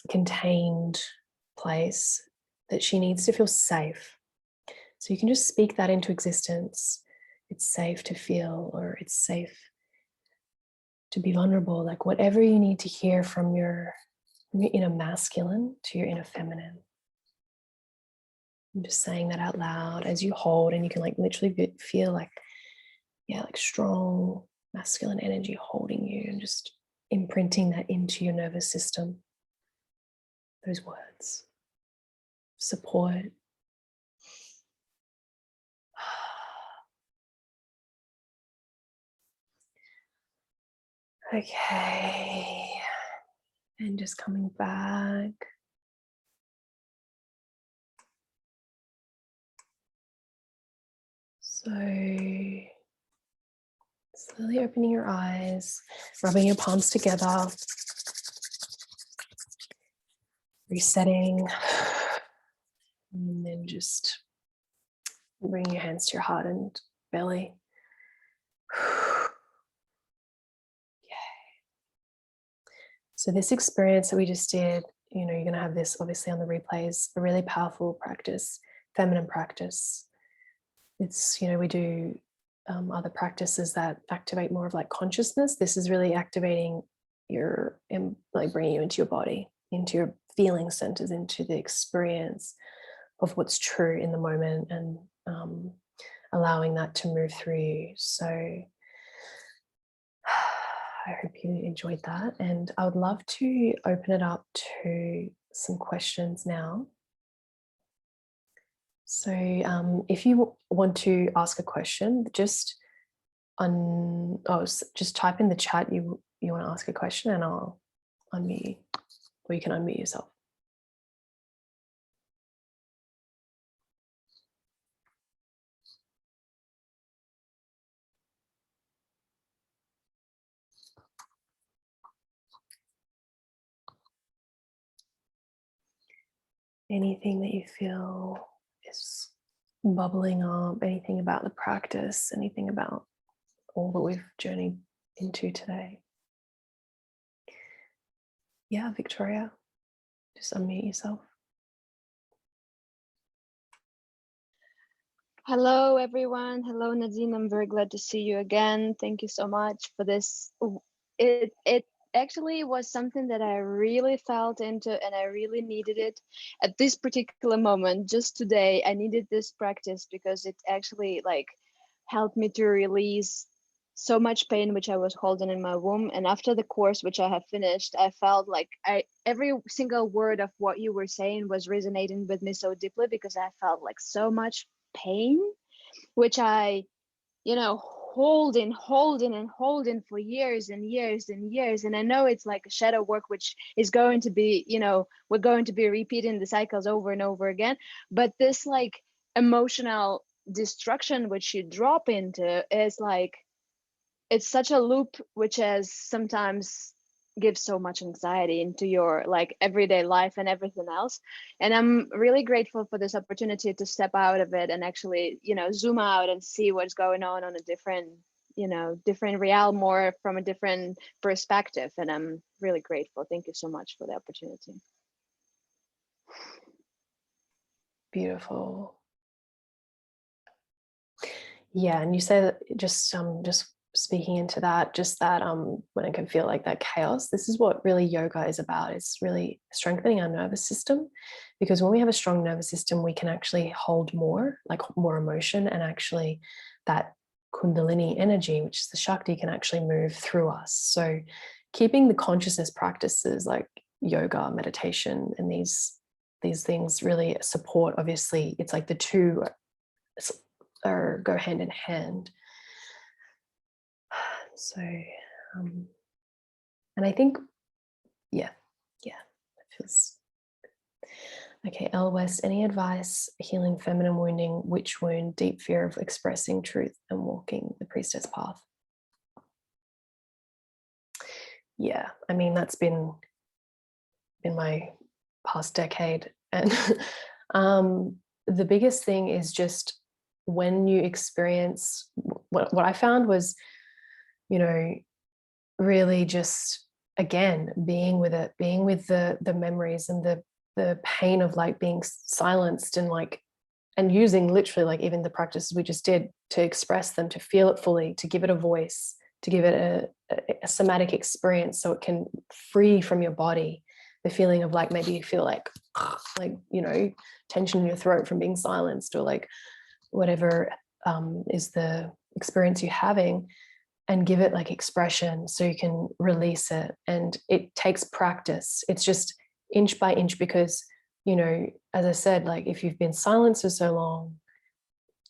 contained place that she needs to feel safe. So you can just speak that into existence. It's safe to feel, or it's safe to be vulnerable, like whatever you need to hear from your inner masculine to your inner feminine. I'm just saying that out loud as you hold, and you can like literally feel like strong masculine energy holding you and just imprinting that into your nervous system. Those words, support. Okay, and just coming back. So slowly opening your eyes, rubbing your palms together, resetting, and then just bring your hands to your heart and belly. So this experience that we just did you know, you're going to have this obviously on the replays, a really powerful practice, feminine practice. It's, you know, we do other practices that activate more of like consciousness. This is really activating your, like bringing you into your body, into your feeling centers, into the experience of what's true in the moment, and allowing that to move through you. So I hope you enjoyed that, and I would love to open it up to some questions now. So if you want to ask a question, just just type in the chat you want to ask a question, and I'll unmute you, or you can unmute yourself. Anything that you feel is bubbling up, anything about the practice, anything about all that we've journeyed into today. Yeah, Victoria, just unmute yourself. Hello, everyone. Hello, Nadine. I'm very glad to see you again. Thank you so much for this. It actually was something that I really felt into, and I really needed it at this particular moment. Just today, I needed this practice because it actually like helped me to release so much pain which I was holding in my womb. And after the course which I have finished, I felt like every single word of what you were saying was resonating with me so deeply, because I felt like so much pain which I, you know, holding for years and years and years. And I know it's like a shadow work which is going to be, you know, we're going to be repeating the cycles over and over again, but this like emotional destruction which you drop into is like, it's such a loop which has sometimes gives so much anxiety into your like everyday life and everything else. And I'm really grateful for this opportunity to step out of it and actually, you know, zoom out and see what's going on a different, you know, different realm, more from a different perspective. And I'm really grateful. Thank you so much for the opportunity. Beautiful. Yeah, and you say that just speaking into that, just that when it can feel like that chaos, this is what really yoga is about. It's really strengthening our nervous system, because when we have a strong nervous system, we can actually hold more, like more emotion, and actually that kundalini energy, which is the Shakti, can actually move through us. So keeping the consciousness practices like yoga, meditation, and these things really support, obviously, it's like the two go hand in hand. So and I think yeah it feels okay. L West, any advice healing feminine wounding, witch wound, deep fear of expressing truth and walking the priestess path? Yeah, I mean, that's been in my past decade, and the biggest thing is just when you experience what I found was, you know, really just again being with it, being with the memories and the pain of like being silenced, and like, and using literally like even the practices we just did to express them, to feel it fully, to give it a voice, to give it a somatic experience, so it can free from your body the feeling of like, maybe you feel like, you know, tension in your throat from being silenced, or like whatever is the experience you're having, and give it like expression so you can release it. And it takes practice. It's just inch by inch, because, you know, as I said, like if you've been silenced for so long,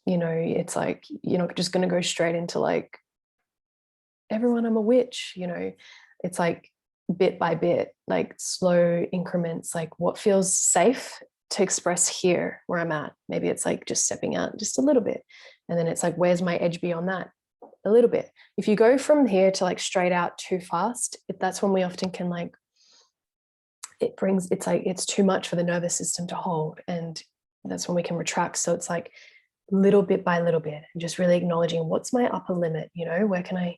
you know, it's like you're not just going to go straight into like, everyone, I'm a witch, you know. It's like bit by bit, like slow increments, like what feels safe to express here where I'm at. Maybe it's like just stepping out just a little bit, and then it's like, where's my edge beyond that? A little bit. If you go from here to like straight out too fast, that's when we often can like, it's like it's too much for the nervous system to hold, and that's when we can retract. So it's like little bit by little bit, and just really acknowledging what's my upper limit, you know, where can I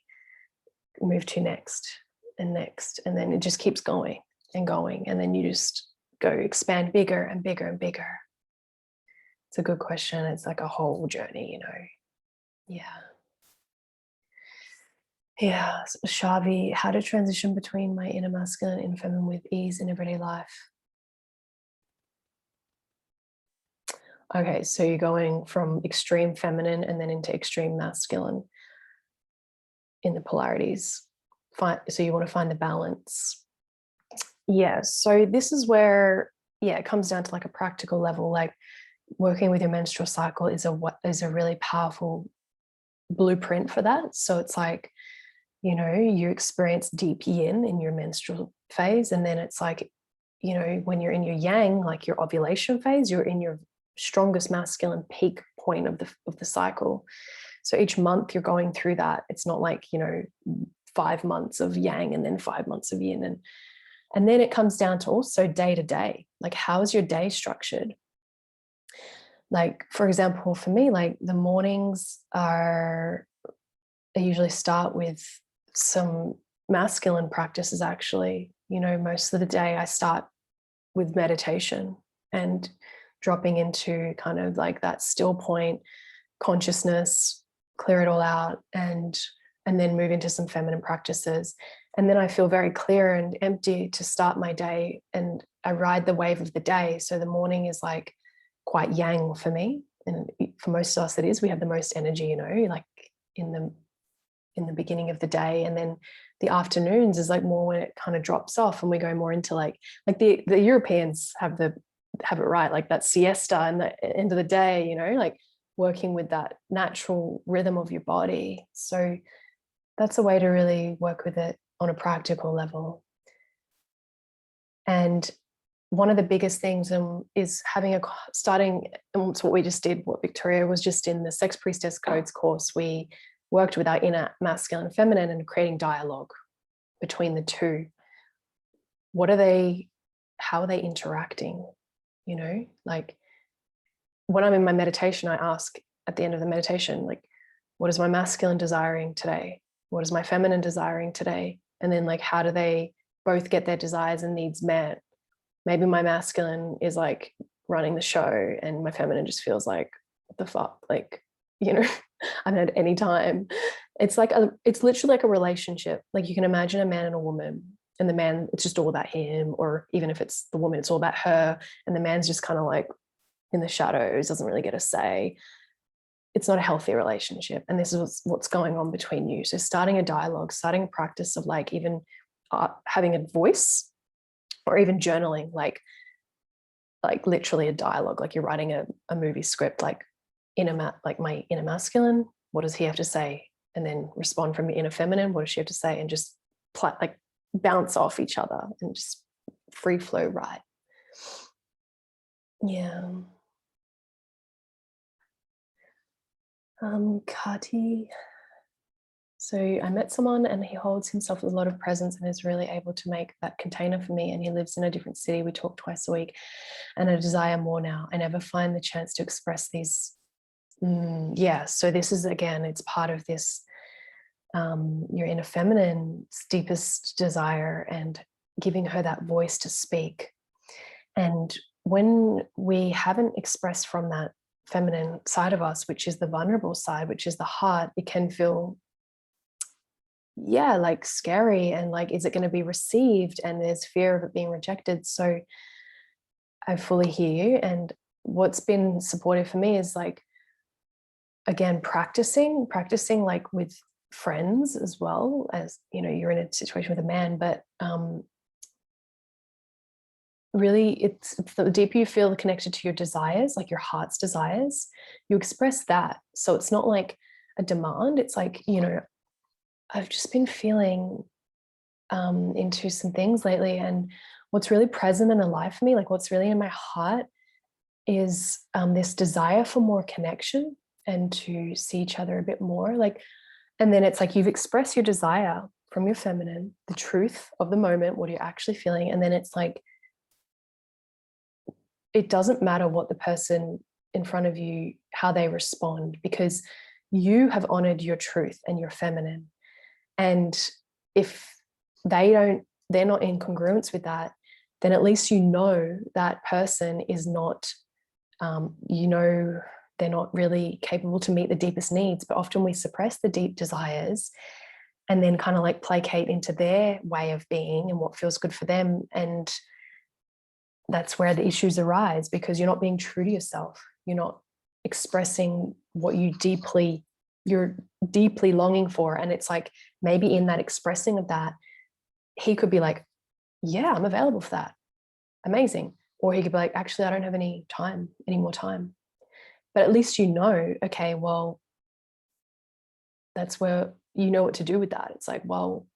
move to next, and then it just keeps going and going, and then you just go expand bigger and bigger and bigger? It's a good question. It's like a whole journey, you know. Yeah. Yeah. So Shavi, how to transition between my inner masculine and feminine with ease in everyday life. Okay, so you're going from extreme feminine and then into extreme masculine in the polarities. So you want to find the balance. Yeah, so this is where, yeah, it comes down to like a practical level. Like working with your menstrual cycle is a really powerful blueprint for that. So it's like, you know, you experience deep yin in your menstrual phase, and then it's like, you know, when you're in your yang, like your ovulation phase, you're in your strongest masculine peak point of the cycle. So each month you're going through that. It's not like, you know, 5 months of yang and then 5 months of yin. And then it comes down to also day to day, like how is your day structured? Like, for example, for me, like the mornings I usually start with some masculine practices actually. You know, most of the day I start with meditation and dropping into kind of like that still point consciousness, clear it all out, and then move into some feminine practices. And then I feel very clear and empty to start my day, and I ride the wave of the day. So the morning is like quite yang for me, and for most of us it is. We have the most energy, you know, like in the beginning of the day, and then the afternoons is like more when it kind of drops off and we go more into like the Europeans have it right, like that siesta and the end of the day, you know, like working with that natural rhythm of your body. So that's a way to really work with it on a practical level. And one of the biggest things is starting, and it's what we just did, what Victoria was just in the Sex Priestess Codes course. We worked with our inner masculine and feminine and creating dialogue between the two. How are they interacting? You know, like when I'm in my meditation, I ask at the end of the meditation, like, what is my masculine desiring today? What is my feminine desiring today? And then like, how do they both get their desires and needs met? Maybe my masculine is like running the show and my feminine just feels like, what the fuck? Like, you know, I haven't had any time. It's literally like a relationship. Like you can imagine a man and a woman, and the man, it's just all about him, or even if it's the woman, it's all about her, and the man's just kind of like in the shadows, doesn't really get a say. It's not a healthy relationship. And this is what's going on between you. So starting a dialogue, starting a practice of like even having a voice, or even journaling, like literally a dialogue, like you're writing a movie script, like my inner masculine, what does he have to say? And then respond from your inner feminine, what does she have to say? And just like bounce off each other and just free flow, right? Yeah. Kati. So I met someone and he holds himself with a lot of presence and is really able to make that container for me. And he lives in a different city. We talk twice a week, and I desire more now. I never find the chance to express these. Yeah. So this is, again, it's part of this, your inner feminine's deepest desire, and giving her that voice to speak. And when we haven't expressed from that feminine side of us, which is the vulnerable side, which is the heart, it can feel, yeah, like scary, and like, is it going to be received? And there's fear of it being rejected. So I fully hear you. And what's been supportive for me is like, again, practicing like with friends as well, as, you know, you're in a situation with a man, but really it's the deeper you feel connected to your desires, like your heart's desires, you express that. So it's not like a demand. It's like, you know, I've just been feeling into some things lately, and what's really present and alive for me, like what's really in my heart, is this desire for more connection and to see each other a bit more. Like, and then it's like you've expressed your desire from your feminine, the truth of the moment, what you're actually feeling, and then it's like, it doesn't matter what the person in front of you, how they respond, because you have honored your truth and your feminine. And if they're not in congruence with that, then at least you know that person is not, you know, they're not really capable to meet the deepest needs. But often we suppress the deep desires and then kind of like placate into their way of being and what feels good for them. And that's where the issues arise, because you're not being true to yourself. You're not expressing what you're deeply longing for. And it's like, maybe in that expressing of that, he could be like, yeah, I'm available for that. Amazing. Or he could be like, actually, I don't have any more time. But at least you know, okay, well, that's where you know what to do with that. It's like, well,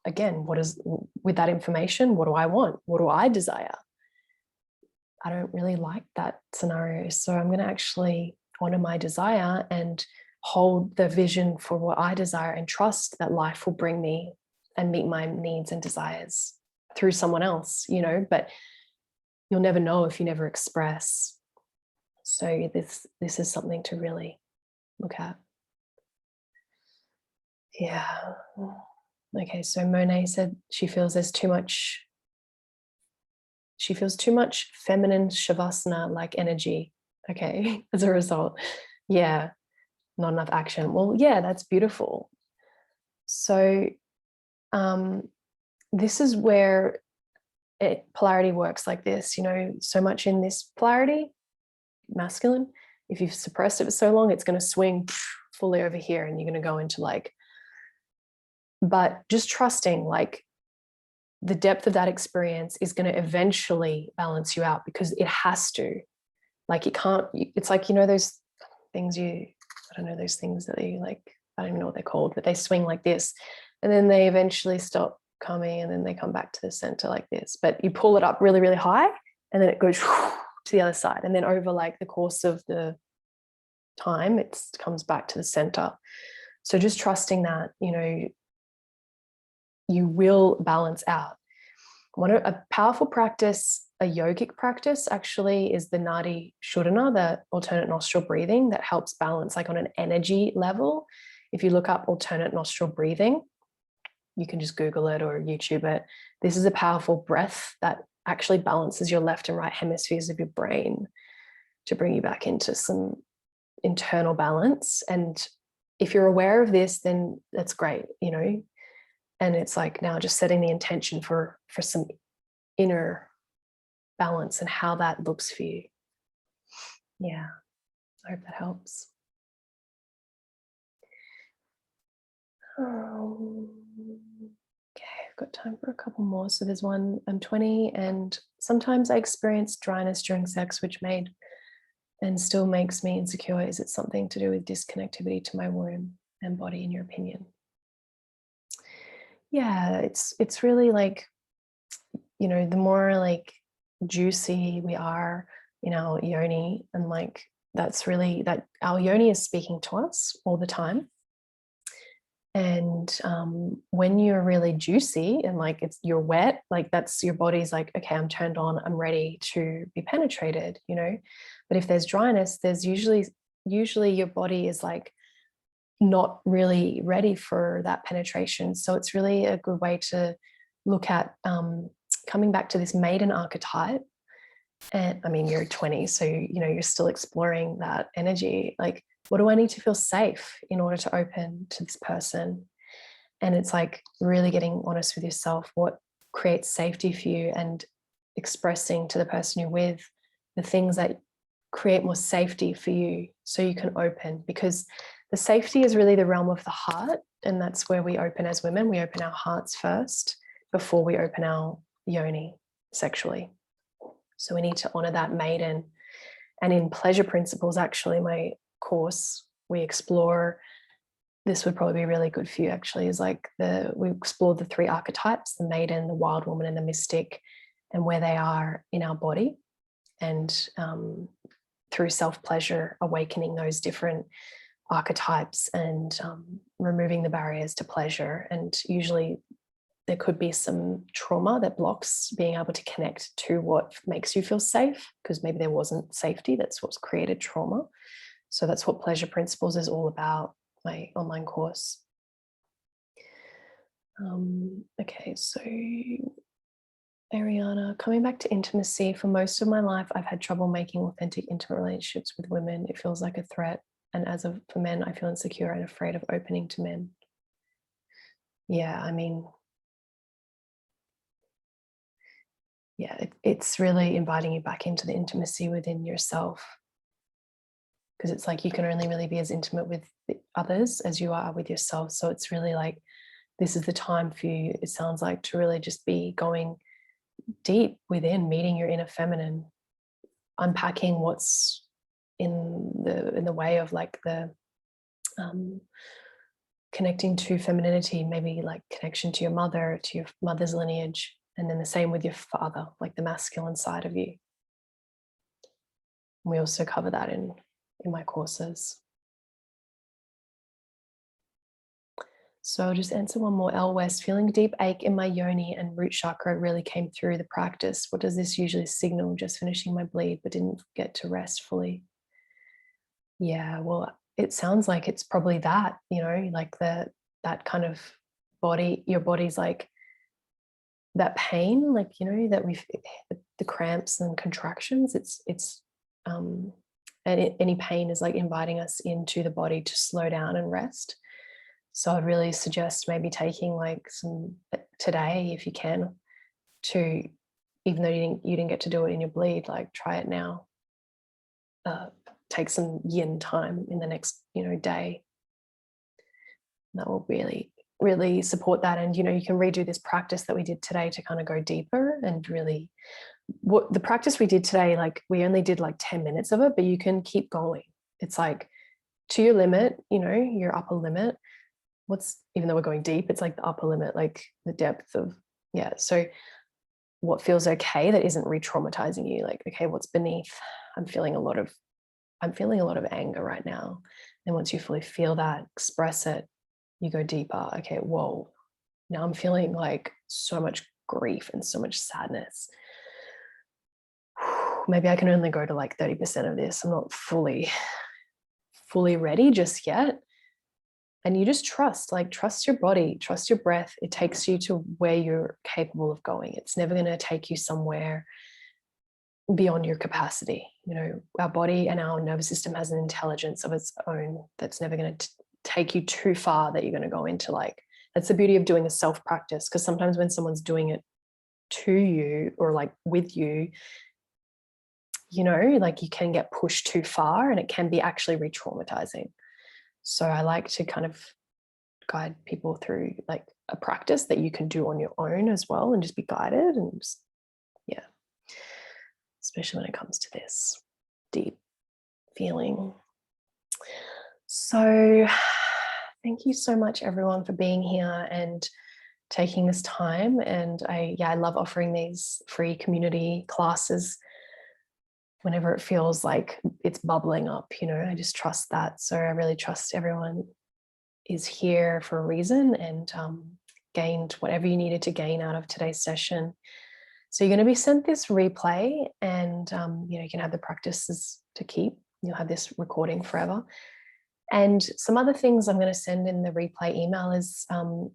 again, with that information, what do I want? What do I desire? I don't really like that scenario. So I'm going to actually honor my desire and hold the vision for what I desire and trust that life will bring me and meet my needs and desires through someone else, you know, but you'll never know if you never express. So this is something to really look at. Yeah. Okay, so Monet said she feels too much feminine shavasana like energy. Okay, as a result. Yeah, not enough action. Well, yeah, that's beautiful. So this is where polarity works like this, you know, so much in this polarity, masculine, if you've suppressed it for so long, it's going to swing fully over here and you're going to go into like, but just trusting like the depth of that experience is going to eventually balance you out, because it has to. Like it can't, it's like, you know, those things I don't know, those things that they like, I don't even know what they're called, but they swing like this and then they eventually stop coming and then they come back to the center like this. But you pull it up really, really high and then it goes to the other side. And then over like the course of the time, it comes back to the center. So just trusting that, you know, you will balance out. A powerful practice, a yogic practice actually, is the Nadi Shodhana, the alternate nostril breathing, that helps balance like on an energy level. If you look up alternate nostril breathing, you can just Google it or YouTube it. This is a powerful breath that actually balances your left and right hemispheres of your brain to bring you back into some internal balance. And if you're aware of this, then that's great, you know. And it's like now just setting the intention for some inner balance and how that looks for you. Yeah, I hope that helps. Okay, I've got time for a couple more. So there's one, I'm 20 and sometimes I experience dryness during sex, which made and still makes me insecure. Is it something to do with disconnectivity to my womb and body, in your opinion? Yeah, it's really like, you know, the more like juicy we are in our yoni, and like that's really that our yoni is speaking to us all the time. And when you're really juicy and like you're wet, like that's your body's like, okay, I'm turned on, I'm ready to be penetrated, you know. But if there's dryness, there's usually your body is like not really ready for that penetration. So it's really a good way to look at coming back to this maiden archetype. And I mean, you're 20, so you know you're still exploring that energy. Like, what do I need to feel safe in order to open to this person? And it's like really getting honest with yourself, what creates safety for you, and expressing to the person you're with the things that create more safety for you so you can open. Because the safety is really the realm of the heart, and that's where we open as women. We open our hearts first before we open our yoni sexually. So we need to honor that maiden. And in pleasure principles, actually, my course, we explore, this would probably be really good for you actually, is like we explore the three archetypes, the maiden, the wild woman, and the mystic, and where they are in our body. And through self-pleasure, awakening those different archetypes and removing the barriers to pleasure. And usually there could be some trauma that blocks being able to connect to what makes you feel safe, because maybe there wasn't safety. That's what's created trauma. So that's what Pleasure Principles is all about, my online course. Okay, so Ariana, coming back to intimacy, for most of my life, I've had trouble making authentic, intimate relationships with women. It feels like a threat. And for men, I feel insecure and afraid of opening to men. Yeah, I mean, yeah, it's really inviting you back into the intimacy within yourself. Because it's like you can only really be as intimate with others as you are with yourself. So it's really like, this is the time for you, it sounds like, to really just be going deep within, meeting your inner feminine, unpacking what's in the way of like the connecting to femininity, maybe like connection to your mother's lineage, and then the same with your father, like the masculine side of you. And we also cover that in my courses. So I'll just answer one more. L West, feeling a deep ache in my yoni and root chakra really came through the practice. What does this usually signal? Just finishing my bleed, but didn't get to rest fully. Yeah, well, it sounds like it's probably that, you know, like that kind of body, your body's like that pain, like, you know, that the cramps and contractions, and any pain is like inviting us into the body to slow down and rest. So I'd really suggest maybe taking like some today, if you can, to, even though you didn't get to do it in your bleed, like try it now. Take some yin time in the next, you know, day. That will really, really support that. And, you know, you can redo this practice that we did today to kind of go deeper and really, what the practice we did today, like we only did like 10 minutes of it, but you can keep going. It's like to your limit, you know, your upper limit. Even though we're going deep, it's like the upper limit, like the depth of, yeah. So what feels okay that isn't re-traumatizing you, like, okay, what's beneath? I'm feeling a lot of anger right now. And once you fully feel that, express it, you go deeper. Okay, whoa, now I'm feeling like so much grief and so much sadness. Maybe I can only go to like 30% of this. I'm not fully ready just yet. And you just trust your body, trust your breath. It takes you to where you're capable of going. It's never going to take you somewhere beyond your capacity. You know, our body and our nervous system has an intelligence of its own that's never going to take you too far that you're going to go into, like, that's the beauty of doing a self practice. Because sometimes when someone's doing it to you or like with you, you know, like you can get pushed too far and it can be actually re-traumatizing. So I like to kind of guide people through like a practice that you can do on your own as well, and just be guided, and just, yeah, especially when it comes to this deep feeling. So thank you so much, everyone, for being here and taking this time. And I love offering these free community classes whenever it feels like it's bubbling up, you know. I just trust that. So I really trust everyone is here for a reason, and gained whatever you needed to gain out of today's session. So you're going to be sent this replay, and you know, you can have the practices to keep. You'll have this recording forever. And some other things I'm going to send in the replay email is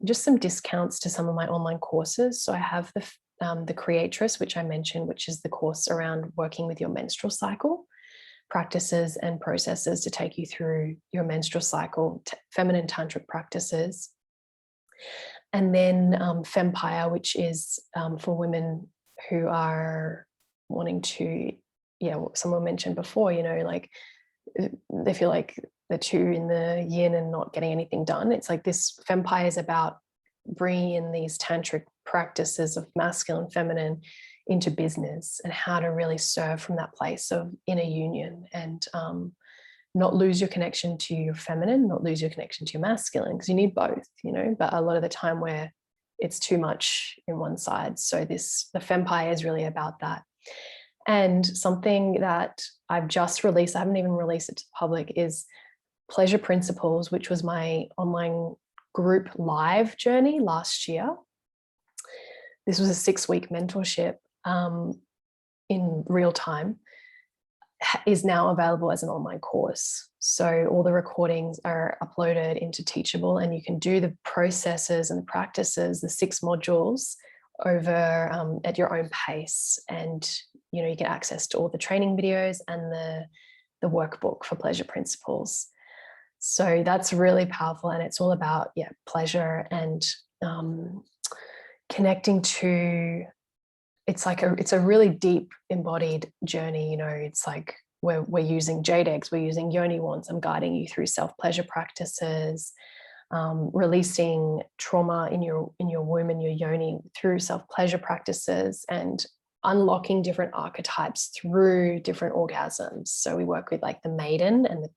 just some discounts to some of my online courses. So I have the Creatress, which I mentioned, which is the course around working with your menstrual cycle, practices and processes to take you through your menstrual cycle, feminine tantric practices. And then Fempire, which is for women who are wanting to, what someone mentioned before, you know, like they feel like they're too in the yin and not getting anything done. It's like this Fempire is about bringing in these tantric practices of masculine, feminine into business, and how to really serve from that place of inner union, and not lose your connection to your feminine, not lose your connection to your masculine, because you need both, you know. But a lot of the time where it's too much in one side. So the Fempire is really about that. And something that I've just released, I haven't even released it to the public, is Pleasure Principles, which was my online group live journey last year. This was a 6-week mentorship in real time, is now available as an online course. So all the recordings are uploaded into Teachable, and you can do the processes and the practices, the 6 modules over at your own pace. And, you know, you get access to all the training videos and the workbook for pleasure principles. So that's really powerful. And it's all about, yeah, pleasure and connecting to, it's a really deep embodied journey. You know, it's like we're using jade eggs, we're using yoni wands. I'm guiding you through self-pleasure practices, releasing trauma in your womb and your yoni through self-pleasure practices, and unlocking different archetypes through different orgasms. So we work with like the maiden and the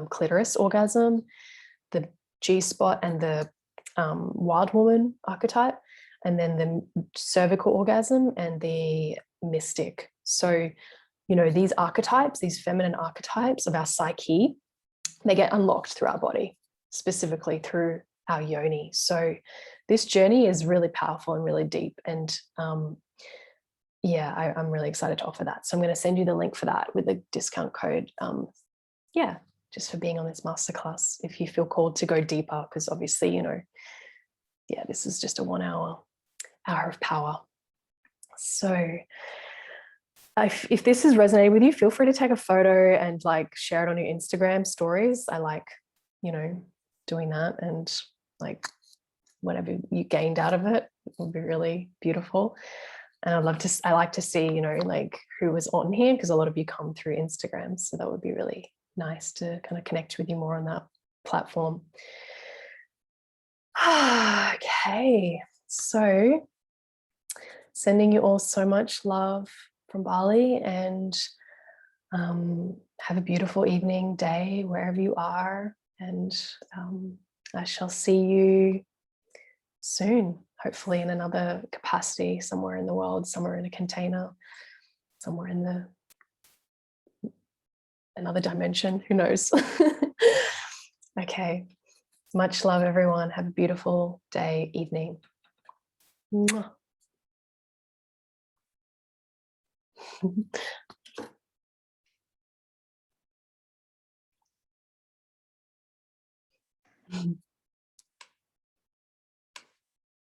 clitoris orgasm, the G-spot and the wild woman archetype, and then the cervical orgasm and the mystic. So, you know, these archetypes, these feminine archetypes of our psyche, they get unlocked through our body, specifically through our yoni. So this journey is really powerful and really deep. And yeah, I'm really excited to offer that. So I'm going to send you the link for that with a discount code. Yeah, just for being on this masterclass, if you feel called to go deeper, because obviously, you know, yeah, this is just a 1 hour of power. So if this has resonated with you, feel free to take a photo and like share it on your Instagram stories. I like, you know, doing that, and like whatever you gained out of it would be really beautiful. And I like to see, you know, like who was on here, because a lot of you come through Instagram. So that would be really nice to kind of connect with you more on that platform. Okay, so sending you all so much love from Bali, and have a beautiful evening, day, wherever you are. And I shall see you soon, hopefully in another capacity, somewhere in the world, somewhere in a container, somewhere in another dimension, who knows. Okay, much love, everyone. Have a beautiful day, evening. Mwah.